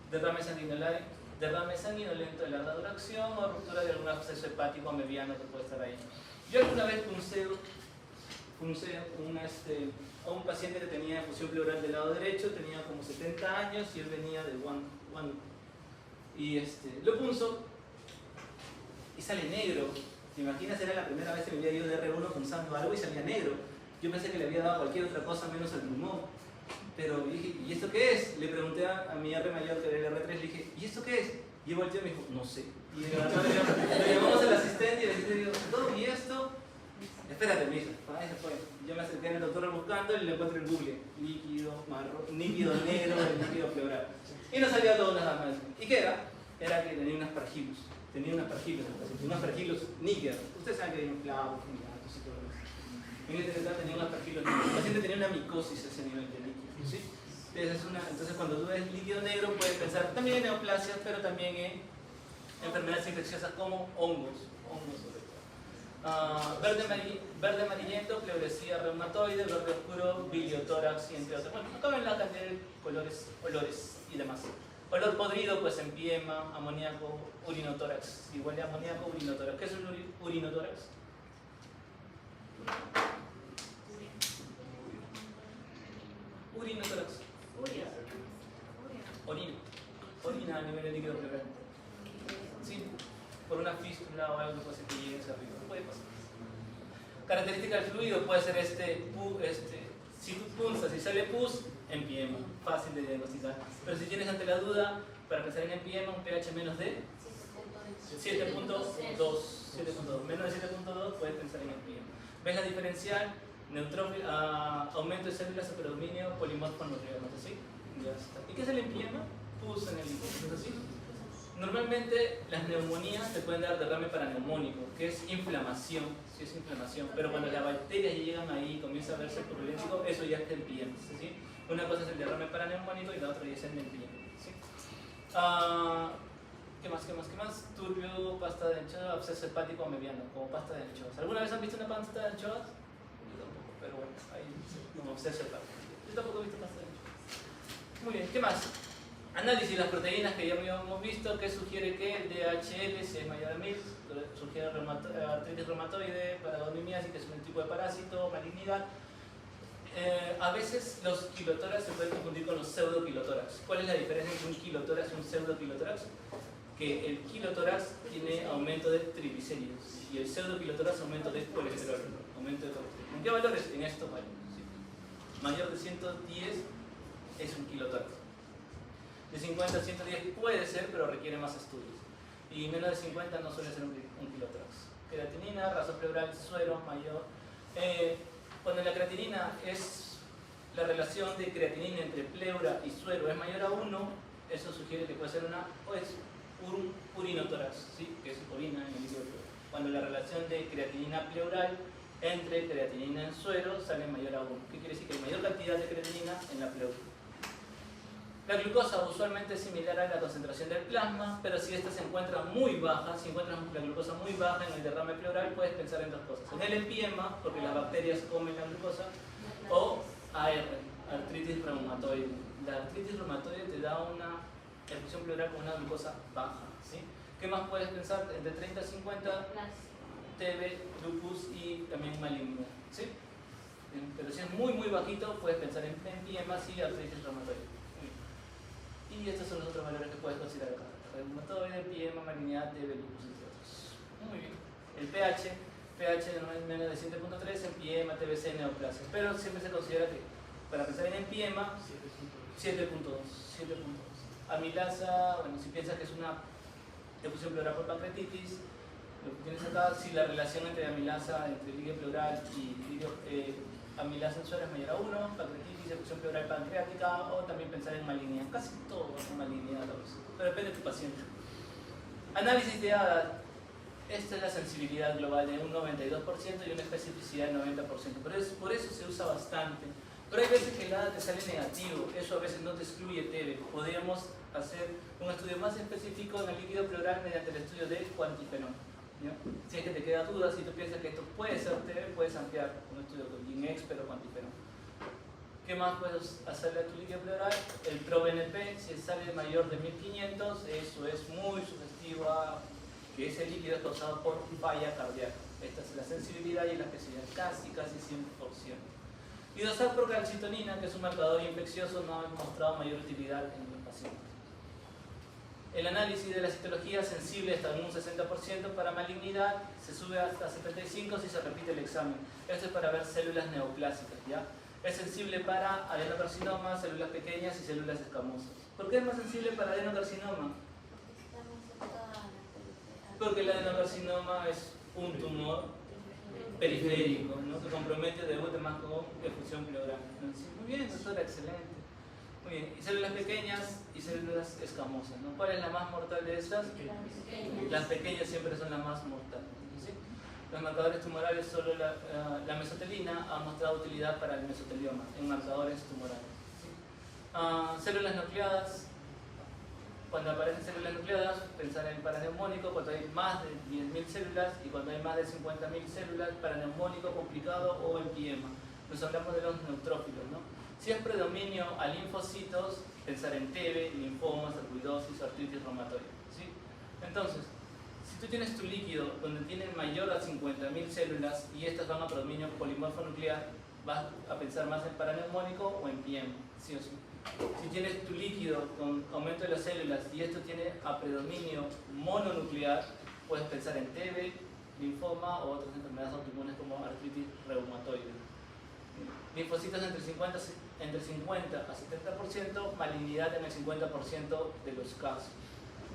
derrame sanguinolento de larga duración o ruptura de algún absceso hepático mediano que puede estar ahí. Yo alguna vez puncé a un paciente que tenía efusión pleural del lado derecho, tenía como 70 años y él venía de Guan. Y lo punzo y sale negro. ¿Te imaginas? Era la primera vez que me había ido de R1 punzando algo y salía negro. Yo pensé que le había dado cualquier otra cosa menos al pulmón. Pero dije, ¿y esto qué es? Le pregunté a mi R mayor, que era el R3, le dije, ¿y esto qué es? Y volteó y me dijo, no sé. Y lo llamamos al asistente y el asistente dijo, ¿y esto? Espérate, me dice, ahí se fue. Yo me acerqué al doctor buscando y le encuentro en Google, líquido marrón, líquido negro, líquido pleural. Y no salía todas las damas. ¿Y qué era? Era que tenía un aspergillus. Tenía un aspergillus el paciente, un aspergillus níquer. Ustedes saben que hay un clavo, un gato y todo lo demás. En este caso tenía un aspergillus níquer. El paciente tenía una micosis a ese nivel de líquido, ¿sí? Entonces cuando tú ves líquido negro puedes pensar también en neoplasias, pero también en enfermedades infecciosas como hongos sobre todo. Verde amarillento, pleuresía reumatoide, verde oscuro, biliotórax y entre otros. Bueno, acá ven la cantidad de colores, olores y demás. Olor podrido, pues empiema, amoníaco, urinotórax. Igual de amoníaco, urinotórax. ¿Qué es un urinotórax? Urinotórax. Orina a nivel de líquido pleural. Sí, por una fístula o algo que pase que llegue hacia arriba. Puede pasar. Característica del fluido puede ser si tú punzas y sale pus, empiema. Fácil de diagnosticar. Pero si tienes ante la duda, para pensar en empiema, un pH menos de 7.2. Menos de 7.2 puedes pensar en empiema. ¿Ves la diferencial? Aumento de células, superdominio, polimorfo nuclear, ¿no es así? Ya está. ¿Y qué es el empiema? Pus en el líquido, ¿no es así? Normalmente las neumonías te pueden dar derrame paraneumónico, que es inflamación, sí es inflamación, pero cuando las bacterias ya llegan ahí y comienza a verse purulento, eso ya es empiema, ¿sí? Una cosa es el derrame paraneumónico y la otra ya es el empiema, ¿sí? ¿Qué más? Turbio, pasta de anchoas, absceso hepático mediano, como pasta de anchoas. ¿Alguna vez han visto una pasta de anchoas? Yo tampoco, pero bueno, ahí como absceso hepático. Yo tampoco he visto pasta de anchoas. Muy bien, ¿qué más? Análisis de las proteínas que ya habíamos visto, que sugiere que el DHL, si es mayor a 1000, sugiere artritis reumatoide, paradomioniasis, que es un tipo de parásito, malignidad. A veces los kilotórax se pueden confundir con los pseudokilotórax. ¿Cuál es la diferencia entre un kilotórax y un pseudokilotórax? Que el kilotórax tiene aumento de triglicéridos y el pseudokilotórax aumento de colesterol. ¿En qué valores? En estos valores. ¿Sí? Mayor de 110 es un kilotórax. De 50 a 110 puede ser, pero requiere más estudios. Y menos de 50 no suele ser un kilotórax. Creatinina, raso pleural, suero mayor. Cuando la creatinina es la relación de creatinina entre pleura y suero es mayor a 1, eso sugiere que puede ser un urinotórax, ¿sí? Que es orina en el líquido pleural. Cuando la relación de creatinina pleural entre creatinina en suero sale mayor a 1. ¿Qué quiere decir? Que hay mayor cantidad de creatinina en la pleura. La glucosa usualmente es similar a la concentración del plasma, pero si esta se encuentra muy baja, si encuentras la glucosa muy baja en el derrame pleural, puedes pensar en dos cosas. En el empiema, porque las bacterias comen la glucosa, o AR, artritis reumatoide. La artritis reumatoide te da una efusión pleural con una glucosa baja, ¿sí? ¿Qué más puedes pensar? Entre 30 a 50, TB, lupus y también malignidad, ¿sí? Pero si es muy bajito, puedes pensar en empiemas y artritis reumatoide. Y estos son los otros valores que puedes considerar acá. Reumatoide, empiema, malignidad, TB, lupus, entre otros. Muy bien. El pH de menos de 7.3, empiema, TBC, neoplasia. Pero siempre se considera que, para pensar en empiema, 7.2. Amilasa, bueno, si piensas que es una efusión pleural por pancreatitis, lo que tienes acá, si la relación entre amilasa, entre líquido pleural y amilasa en suero es mayor a 1, pancreatitis, efusión pleural pancreática, o también pensar en malignidad. Casi todo es malignidad, pero depende de tu paciente. Análisis de ADA. Esta es la sensibilidad global de un 92% y una especificidad del 90%. Por eso se usa bastante. Pero hay veces que el ADA te sale negativo, eso a veces no te excluye TB. Podríamos hacer un estudio más específico en el líquido pleural mediante el estudio de cuantifenol. ¿Ya? Si es que te queda duda, si tú piensas que esto puede ser TB, puedes ampliar un estudio con GINEX, pero cuantifenol. ¿Qué más puedes hacerle a tu líquido pleural? El ProBNP, si sale mayor de 1500, eso es muy sugestivo a que ese líquido es causado por falla cardíaca. Esta es la sensibilidad y la especificidad, casi 100%. Y dosarprocalcitonina, que es un marcador infeccioso, no ha mostrado mayor utilidad en los pacientes. El análisis de la citología sensible está en un 60%, para malignidad se sube hasta 75% si se repite el examen. Esto es para ver células neoplásicas, ¿ya? Es sensible para adenocarcinoma, células pequeñas y células escamosas. ¿Por qué es más sensible para adenocarcinoma? Porque el adenocarcinoma es un tumor periférico, ¿no? Que compromete de más con efusión pleural. ¿No? Sí, muy bien, doctora, excelente. Muy bien, y células pequeñas y células escamosas, ¿no? ¿Cuál es la más mortal de estas? Las pequeñas siempre son las más mortales, ¿sí? Los marcadores tumorales, solo la mesotelina ha mostrado utilidad para el mesotelioma en marcadores tumorales, ¿sí? Células nucleadas. Cuando aparecen células nucleadas, pensar en paraneumónico cuando hay más de 10.000 células y cuando hay más de 50.000 células, paraneumónico complicado o empiema. Nos hablamos de los neutrófilos, ¿no? Si es predominio a linfocitos, pensar en TB, linfomas, sarcoidosis, artritis reumatoide, ¿sí? Entonces, si tú tienes tu líquido donde tiene mayor a 50.000 células y estas van a predominio polimorfo nuclear, vas a pensar más en paraneumónico o empiema, ¿sí o sí? Si tienes tu líquido con aumento de las células y esto tiene a predominio mononuclear, puedes pensar en TB, linfoma o otras enfermedades autoinmunes como artritis reumatoide. Linfocitos entre 50 a 70%, malignidad en el 50% de los casos.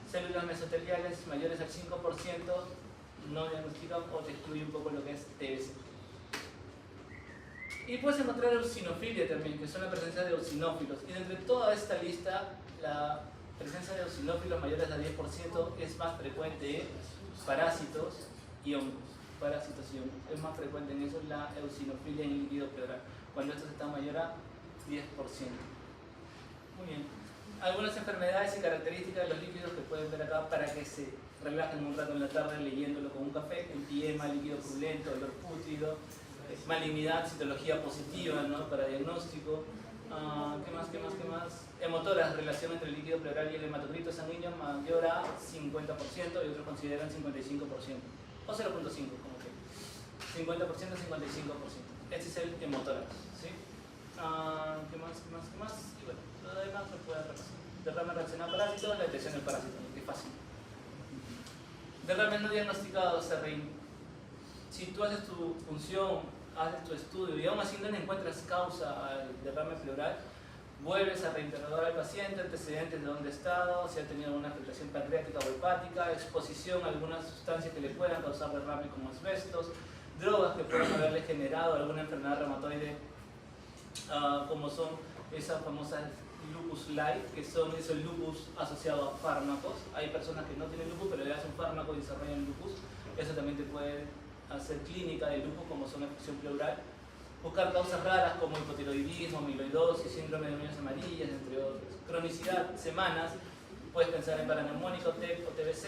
Células mesoteliales mayores al 5% no diagnostican o te excluye un poco lo que es TBC. Y puedes encontrar eosinofilia también, que son la presencia de eosinófilos. Y entre toda esta lista, la presencia de eosinófilos mayores al 10% es más frecuente en parásitos y hongos. Parásitos y hongos. Es más frecuente en eso la eosinofilia en el líquido pleural, cuando estos están mayor a 10%. Muy bien. Algunas enfermedades y características de los líquidos que pueden ver acá para que se relajen un rato en la tarde leyéndolo con un café: empiema, líquido purulento, olor pútrido, malignidad, citología positiva, ¿no? Para diagnóstico. ¿Qué más? Hemotoras, relación entre el líquido pleural y el hematocrito sanguíneo mayor a 50% y otros consideran 55%. O 0.5, como que. 50%, 55%. Este es el hemotórax, ¿sí? ¿Qué más? Y bueno, lo demás se puede repasar. Derrame reaccionado a parásitos, la detección del parásito, que es fácil. Derrames no diagnosticados, Serrín. Si tú haces tu función, haces tu estudio y aún así no le encuentras causa al derrame pleural, vuelves a reinterrogar al paciente, antecedentes de dónde ha estado, si ha tenido alguna afectación pancreática o hepática, exposición a algunas sustancias que le puedan causar derrame como asbestos, drogas que puedan haberle generado alguna enfermedad reumatoide, como son esas famosas lupus light, que son esos lupus asociados a fármacos. Hay personas que no tienen lupus pero le das un fármaco y desarrollan lupus. Eso también te puede hacer clínica de lupus, como son la afección pleural. Buscar causas raras como hipotiroidismo, amiloidosis, síndrome de uñas amarillas, entre otros. Cronicidad, semanas, puedes pensar en paraneumónico, TEP o TBC.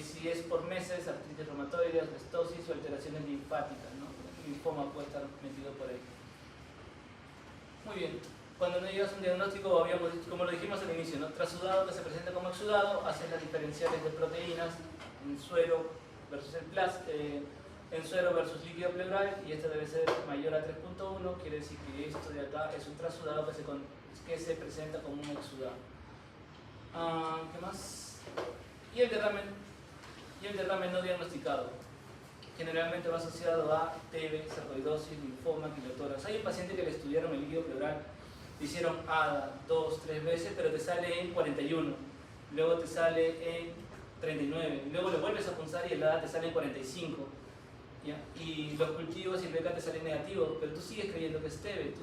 Si es por meses, artritis reumatoide, asbestosis o alteraciones linfáticas, ¿no? El linfoma puede estar metido por ahí. Muy bien. Cuando no llegas a un diagnóstico, como lo dijimos al inicio, ¿no? Trasudado que se presenta como exudado, hacen las diferenciales de proteínas en suero versus en suero versus líquido pleural, y esto debe ser mayor a 3.1, quiere decir que esto de acá es un trasudado que se presenta como un exudado. ¿Qué más? Y el derrame no diagnosticado. Generalmente va asociado a TB, sarcoidosis, linfoma, quilotórax. Hay un paciente que le estudiaron el líquido pleural, le hicieron ADA 2-3 veces, pero te sale en 41, luego te sale en 39, luego lo vuelves a punzar y el ADA te sale en 45. ¿Ya? Y los cultivos y el BK te salen negativos, pero tú sigues creyendo que es TB,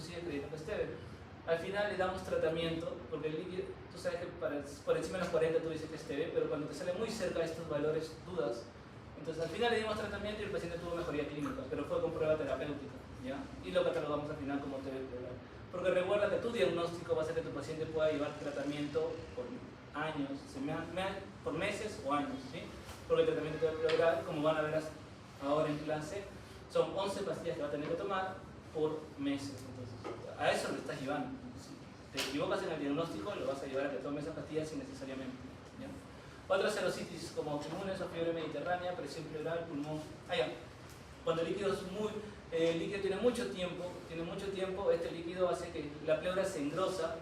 Al final le damos tratamiento, porque el líquido, tú sabes que por encima de los 40 tú dices que es TB, pero cuando te sale muy cerca de estos valores, dudas. Entonces al final le dimos tratamiento y el paciente tuvo mejoría clínica, pero fue con prueba terapéutica, ¿ya? Y lo catalogamos al final como TB pleural. Porque recuerda que tu diagnóstico va a ser que tu paciente pueda llevar tratamiento por años, por meses o años, ¿sí? Porque el tratamiento TB pleural, como van a ver ahora en clase, son 11 pastillas que va a tener que tomar por meses. Entonces, a eso lo estás llevando. Si te equivocas en el diagnóstico, lo vas a llevar a que tome esas pastillas innecesariamente, ¿ya? Otras serositis como autoinmunes o fiebre mediterránea, presión pleural, pulmón. Cuando el líquido tiene mucho tiempo, este líquido hace que la pleura se engrosa,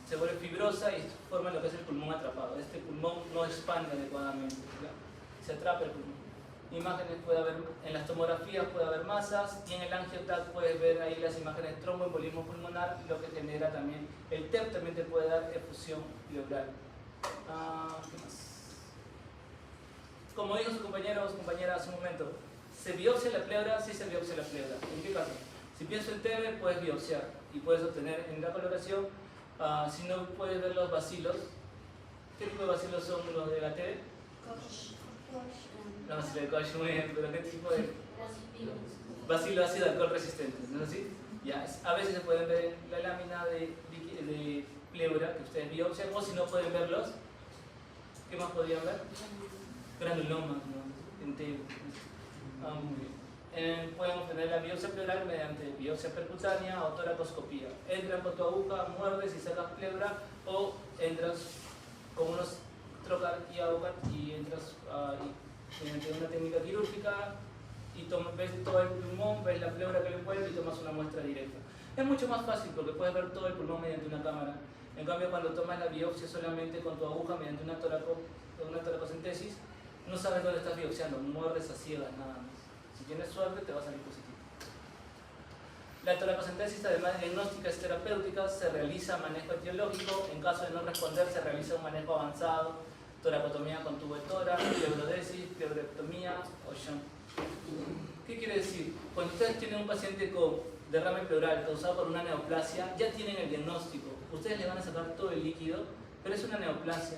se vuelve fibrosa y forma lo que es el pulmón atrapado. Este pulmón no expande adecuadamente, ¿ya? Se atrapa el pulmón. Imágenes puede haber, en las tomografías puede haber masas, y en el angioTAC puedes ver ahí las imágenes de tromboembolismo pulmonar, lo que genera también, el TEP también te puede dar efusión pleural. ¿Qué más? Como dijo su compañero o su compañera hace un momento, ¿Se biopsia la pleura? Sí se biopsia la pleura. ¿En qué caso? Si pienso en TB, puedes biopsiar y puedes obtener en la coloración, si no puedes ver los bacilos. ¿Qué tipo de bacilos son los de la TB? No, se le Koch muy bien, pero ¿qué tipo de bacilo ácido alcohol resistente? ¿No es así? Ya, a veces se pueden ver en la lámina de pleura que ustedes biopsian, o si no pueden verlos, ¿qué más podrían ver? Granulomas, ¿no? En TB. Muy bien. Pueden obtener la biopsia pleural mediante biopsia percutánea o toracoscopía. Entran con tu aguja, muerdes y sacas pleura, o entras con unos trocar y agujas y entras mediante una técnica quirúrgica y ves todo el pulmón, ves la pleura que le envuelve y tomas una muestra directa. Es mucho más fácil porque puedes ver todo el pulmón mediante una cámara. En cambio, cuando tomas la biopsia solamente con tu aguja mediante una toracocentesis, no sabes dónde estás biopsiando, muerdes a ciegas nada más. Si tienes suerte, te va a salir positivo. La toracocentesis, además de diagnóstica, es terapéutica, se realiza manejo etiológico. En caso de no responder, se realiza un manejo avanzado, toracotomía con tubo de tórax, pleurodesis, pleurectomía o shunt. ¿Qué quiere decir? Cuando ustedes tienen un paciente con derrame pleural causado por una neoplasia, ya tienen el diagnóstico. Ustedes le van a sacar todo el líquido, pero es una neoplasia.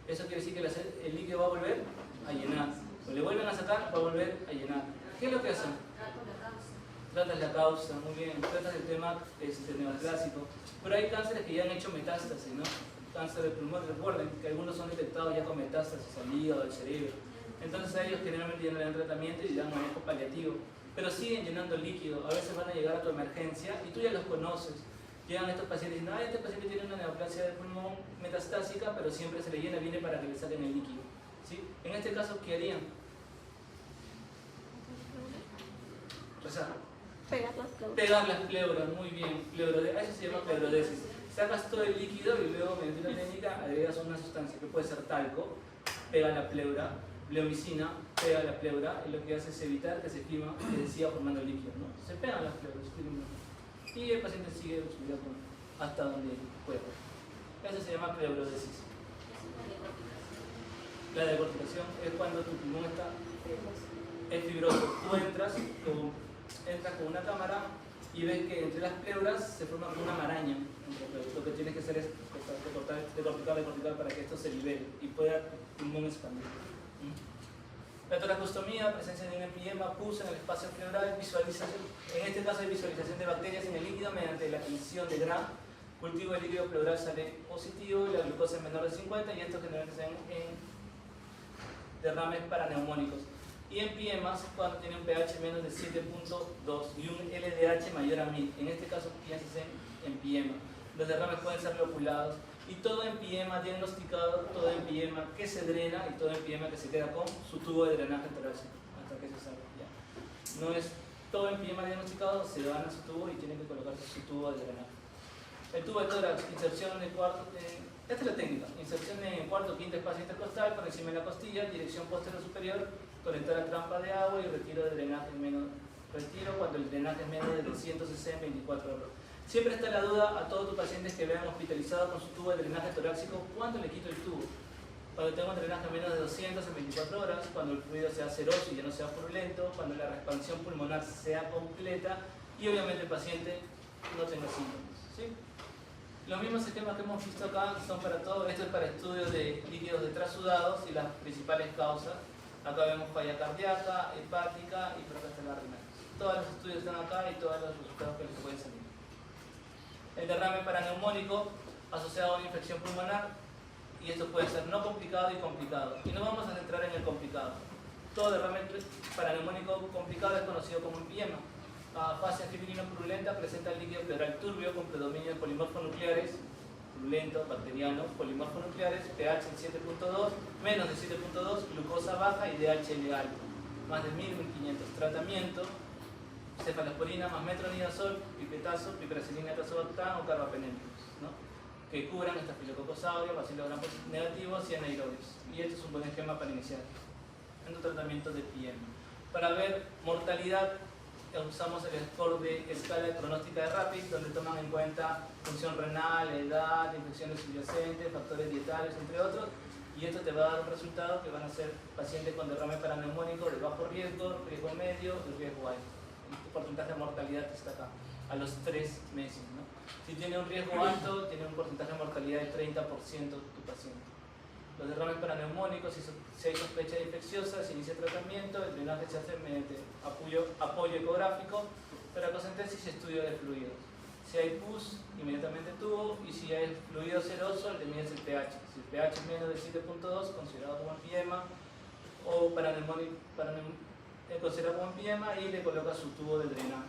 Eso quiere decir que el líquido va a volver a llenar. O le vuelven a sacar, va a volver a llenar. ¿Qué es lo que hacen? Tratas la causa, muy bien. Tratas el tema neoplásico. Pero hay cánceres que ya han hecho metástasis, ¿no? Cáncer de pulmón, recuerden que algunos son detectados ya con metástasis al hígado, al cerebro. Entonces a ellos generalmente ya no le dan tratamiento y le dan manejo paliativo. Pero siguen llenando líquido. A veces van a llegar a tu emergencia y tú ya los conoces. Llegan estos pacientes y dicen, este paciente tiene una neoplasia de pulmón metastásica, pero siempre se le llena, viene para que le saquen el líquido. ¿Sí? En este caso, ¿qué harían? Rezar. Pegar las pleuras, muy bien. Eso se llama pleurodesis. Sacas todo el líquido y luego, mediante una técnica, agregas una sustancia que puede ser talco, pega la pleura, bleomicina, pega la pleura, y lo que hace es evitar que se siga formando líquido, ¿no? Se pegan las pleuras, y el paciente sigue su vida hasta donde pueda. Eso se llama pleurodesis. La decorticación es cuando tu pulmón es fibroso. Tú entras con una cámara y ves que entre las pleuras se forma una maraña. Lo que tienes que hacer es decorticar para que esto se libere y pueda el pulmón expandir. La toracostomía, presencia de un empiema, pus en el espacio pleural, visualización, en este caso hay visualización de bacterias en el líquido mediante la adquisición de Gram. Cultivo del líquido pleural sale positivo y la glucosa es menor de 50, y esto generalmente se ven en derrames paraneumónicos. Y empiemas cuando tiene un pH menos de 7.2 y un LDH mayor a 1000. En este caso piensas en empiema. Los derrames pueden ser loculados. Y todo empiema diagnosticado, todo empiema que se drena y todo empiema que se queda con su tubo de drenaje torácico hasta que se salga. Ya. No es todo empiema diagnosticado, se van a su tubo y tienen que colocarse su tubo de drenaje. El tubo de tórax, inserción en el cuarto, esta es la técnica, inserción en el cuarto o quinto espacio intercostal por encima de la costilla, dirección posterior superior, conectar a trampa de agua y retiro de drenaje retiro cuando el drenaje es menos de 200 cc en 24 horas. Siempre está la duda a todos tus pacientes que vean hospitalizados con su tubo de drenaje torácico, ¿cuándo le quito el tubo? Cuando tengo un drenaje menos de 200 en 24 horas, cuando el fluido sea ceroso y ya no sea purulento, cuando la expansión pulmonar sea completa y obviamente el paciente no tenga síntomas. ¿Sí? Los mismos esquemas que hemos visto acá son para todo. Esto es para estudios de líquidos detrasudados y las principales causas. Acá vemos falla cardíaca, hepática y procastelar renal. Todos los estudios están acá y todos los resultados que les pueden salir. El derrame paraneumónico asociado a una infección pulmonar, y esto puede ser no complicado y complicado. Y no vamos a centrar en el complicado. Todo derrame paraneumónico complicado es conocido como empiema. Fase anfibrino-purulenta presenta el líquido pleural turbio con predominio de polimorfonucleares, purulento, bacteriano, polimorfonucleares, pH en 7.2, menos de 7.2, glucosa baja y DHL alto. Más de 1000-1500. Tratamiento: cefalosporina más metronidazol, pipetazo, piperacilina, tazobactam o carbapenémicos, ¿no? Que cubran estafilococos aureus, bacillus gram negativos y anaerobios. Y este es un buen esquema para iniciar en tu tratamiento de PM. Para ver mortalidad, usamos el score de escala pronóstica de RAPID, donde toman en cuenta función renal, edad, infecciones subyacentes, factores dietarios, entre otros, Y esto te va a dar un resultado que van a ser pacientes con derrame paraneumónico de bajo riesgo, riesgo medio y riesgo alto. El porcentaje de mortalidad está acá, a los 3 meses, ¿no? Si tiene un riesgo alto, tiene un porcentaje de mortalidad del 30% tu paciente. Los derrames paraneumónicos, si hay sospecha de infecciosa, se inicia tratamiento, el drenaje se hace mediante apoyo ecográfico, toracocentesis y estudio de fluidos. Si hay pus, inmediatamente tubo, y si hay fluido seroso, el de mide es el pH. Si el pH es menos de 7.2, considerado como empiema, o considerado como empiema, y le coloca su tubo de drenaje.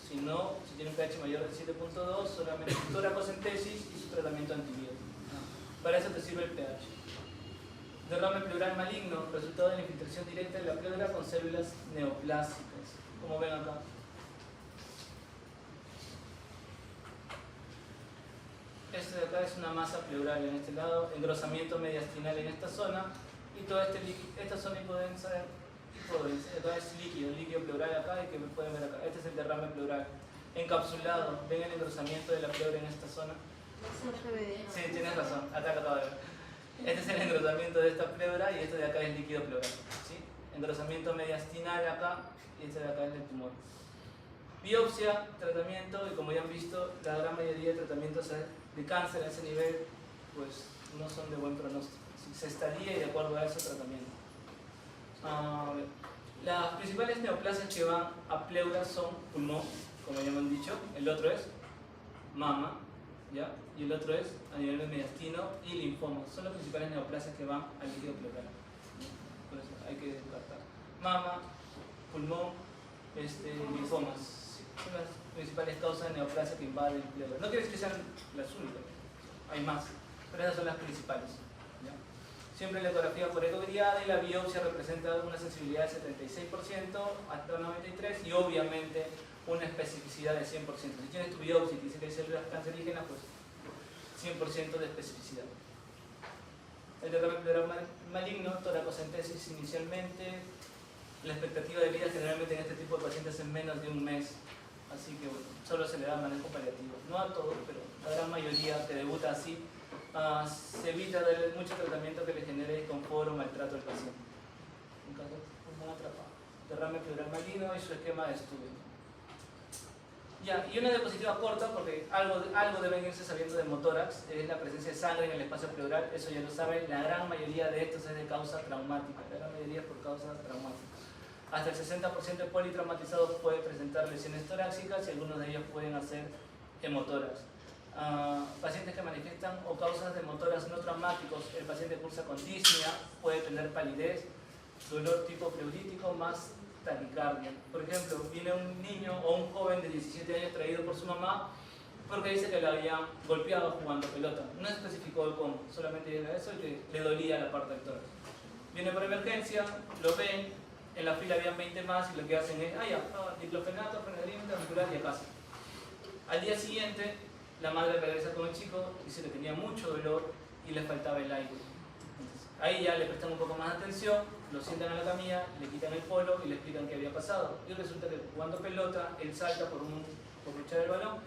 Si no, si tiene un pH mayor de 7.2, solamente toracocentesis y su tratamiento antibiótico. Para eso te sirve el pH. Derrame pleural maligno, resultado de la infiltración directa de la pleura con células neoplásicas, como ven acá. Este de acá es una masa pleural en este lado, engrosamiento mediastinal en esta zona, y toda esta zona hipodensa, acá es líquido pleural acá, y que pueden ver acá. Este es el derrame pleural encapsulado. ¿Ven el engrosamiento de la pleura en esta zona? Sí, tienes razón, acá lo acabo de ver. Este es el engrosamiento de esta pleura y este de acá es líquido pleural, ¿sí? Engrosamiento mediastinal acá y este de acá es el tumor. Biopsia, tratamiento, y como ya han visto, la gran mayoría de tratamientos de cáncer a ese nivel pues no son de buen pronóstico. Se estaría y de acuerdo a ese tratamiento. Las principales neoplasias que van a pleura son pulmón, como ya me han dicho, el otro es mama, ¿ya? Y el otro es a nivel de mediastino y linfoma. Son las principales neoplasias que van al líquido pleural. Por eso hay que descartar. Mama, pulmón, linfomas. Son las principales causas de neoplasia que invaden el pleura. No quiere decir que sean las únicas, hay más, pero esas son las principales, ¿ya? Siempre la ecografía por ecogradiada y la biopsia representa una sensibilidad del 76% hasta 93% y obviamente una especificidad de 100%. Si tienes tu biopsia y te dice que hay células cancerígenas, pues 100% de especificidad. El derrame pleural maligno, toracocentesis inicialmente. La expectativa de vida generalmente en este tipo de pacientes es menos de un mes. Así que bueno, solo se le da manejo paliativo. No a todos, pero la gran mayoría que debuta así, se evita darle mucho tratamiento que le genere desconfort o maltrato al paciente. En caso de pulmón atrapado. Derrame pleural maligno y su esquema de estudio. Ya, y una diapositiva corta, porque algo deben irse sabiendo de motórax, es la presencia de sangre en el espacio pleural, eso ya lo saben, la gran mayoría de estos es de causa traumática, la gran mayoría es por causa traumática. Hasta el 60% de politraumatizados puede presentar lesiones torácicas y algunos de ellos pueden hacer hemotórax. Pacientes que manifiestan o causas de hemotórax no traumáticos, el paciente cursa con disnea, puede tener palidez, dolor tipo pleurítico más taquicardia. Por ejemplo, viene un niño o un joven de 17 años traído por su mamá porque dice que le habían golpeado jugando pelota. No especificó el cómo, solamente dice eso y que le dolía la parte del tórax. Viene por emergencia, lo ven, en la fila habían 20 más y lo que hacen es, diclofenato, frenadina, auricular y a casa. Al día siguiente, la madre regresa con el chico, dice que tenía mucho dolor y le faltaba el aire. Entonces, ahí ya le prestan un poco más de atención, lo sientan a la camilla, le quitan el polo y le explican qué había pasado. Y resulta que jugando pelota, él salta por luchar el balón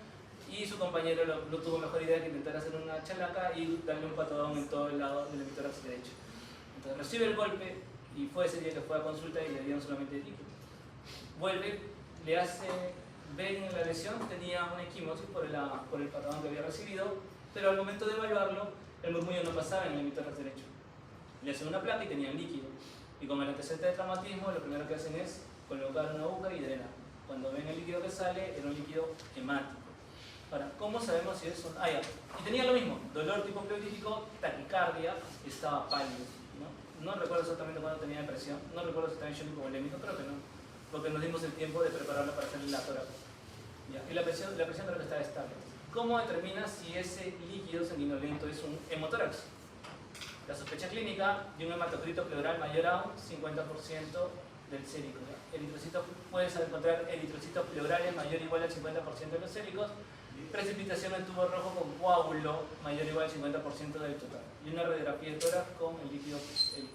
y su compañero no tuvo mejor idea que intentar hacer una chalaca y darle un patadón en todo el lado del hemisferio derecho. Entonces recibe el golpe y fue ese día que fue a consulta y le dieron solamente líquido. Vuelve, le hace, ven en la lesión, tenía una equimosis por el patadón que había recibido, pero al momento de evaluarlo, el murmullo no pasaba en el hemisferio derecho. Le hacen una placa y tenían líquido. Y con el antecedente de traumatismo, lo primero que hacen es colocar una aguja y drenar. Cuando ven el líquido que sale, era un líquido hemático. Ahora, ¿cómo sabemos si es un...? Y tenía lo mismo, dolor tipo pleurítico, taquicardia, estaba pálido. No recuerdo exactamente cuándo tenía depresión, no recuerdo si estaba en shock hipovolémico, creo que no, porque nos dimos el tiempo de prepararlo para hacer la tórax. Y la presión creo que estaba estable. ¿Cómo determina si ese líquido sanguinolento es un hemotórax? La sospecha clínica de un hematocrito pleural mayor a un 50% del sérico. Puedes encontrar eritrocitos pleurales mayor o igual al 50% de los séricos, precipitación en tubo rojo con coágulo mayor o igual al 50% del total, y una radiografía de tórax con el líquido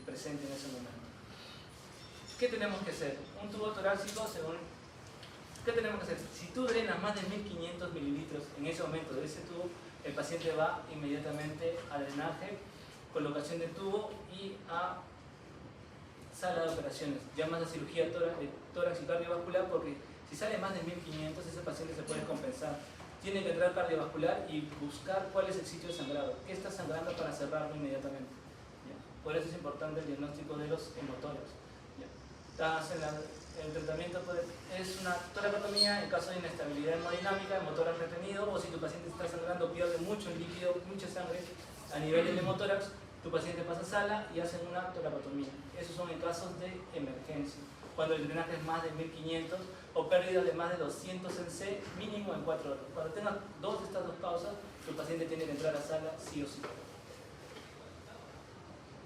presente en ese momento. ¿Qué tenemos que hacer? Un tubo torácico según... ¿Qué tenemos que hacer? Si tú drenas más de 1500 mililitros en ese momento de ese tubo, el paciente va inmediatamente a drenaje colocación de tubo y a sala de operaciones. Llamas a cirugía de tórax y cardiovascular porque si sale más de 1500 ese paciente se puede compensar. Tiene que entrar cardiovascular y buscar cuál es el sitio de sangrado, qué está sangrando para cerrarlo inmediatamente. ¿Ya? Por eso es importante el diagnóstico de los hemotórax. El tratamiento es una toracotomía en caso de inestabilidad hemodinámica, hemotórax retenido, o si tu paciente está sangrando, pierde mucho líquido, mucha sangre a nivel del hemotórax, tu paciente pasa a sala y hacen una toracotomía. Esos son en casos de emergencia, cuando el drenaje es más de 1500 o pérdida de más de 200 cc mínimo en 4 horas. Cuando tengas dos de estas dos causas, tu paciente tiene que entrar a sala sí o sí.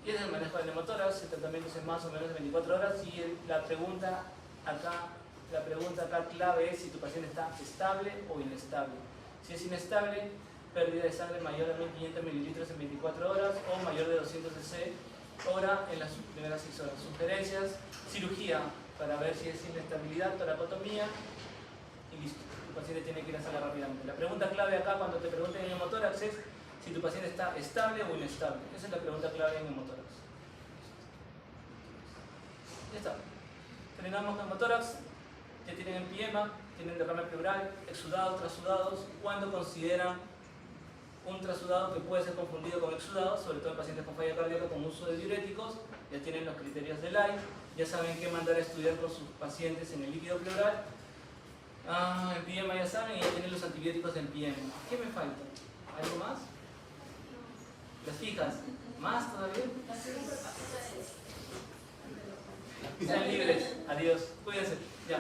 Y ese es el manejo del hemotórax. El tratamiento es más o menos de 24 horas y la pregunta acá clave es si tu paciente está estable o inestable. Si es inestable, pérdida de sangre mayor a 1500 mililitros en 24 horas o mayor de 200 cc hora en las primeras 6 horas. Sugerencias: cirugía para ver si es inestabilidad, toracotomía y listo. Tu paciente tiene que ir a sala rápidamente. La pregunta clave acá cuando te pregunten en hemotórax es si tu paciente está estable o inestable. Esa es la pregunta clave en hemotórax. Ya está. Terminamos con hemotórax. Ya tienen empiema, tienen derrame pleural, exudados, trasudados. ¿Cuándo consideran un trasudado que puede ser confundido con exudado? Sobre todo en pacientes con falla cardíaca con uso de diuréticos. Ya tienen los criterios de Lai. Ya saben qué mandar a estudiar con sus pacientes en el líquido pleural. Empiema ya saben, y ya tienen los antibióticos de empiema. ¿Qué me falta? ¿Algo más? ¿Las fijas? ¿Más todavía? Sean libres. Adiós. Cuídense. Ya.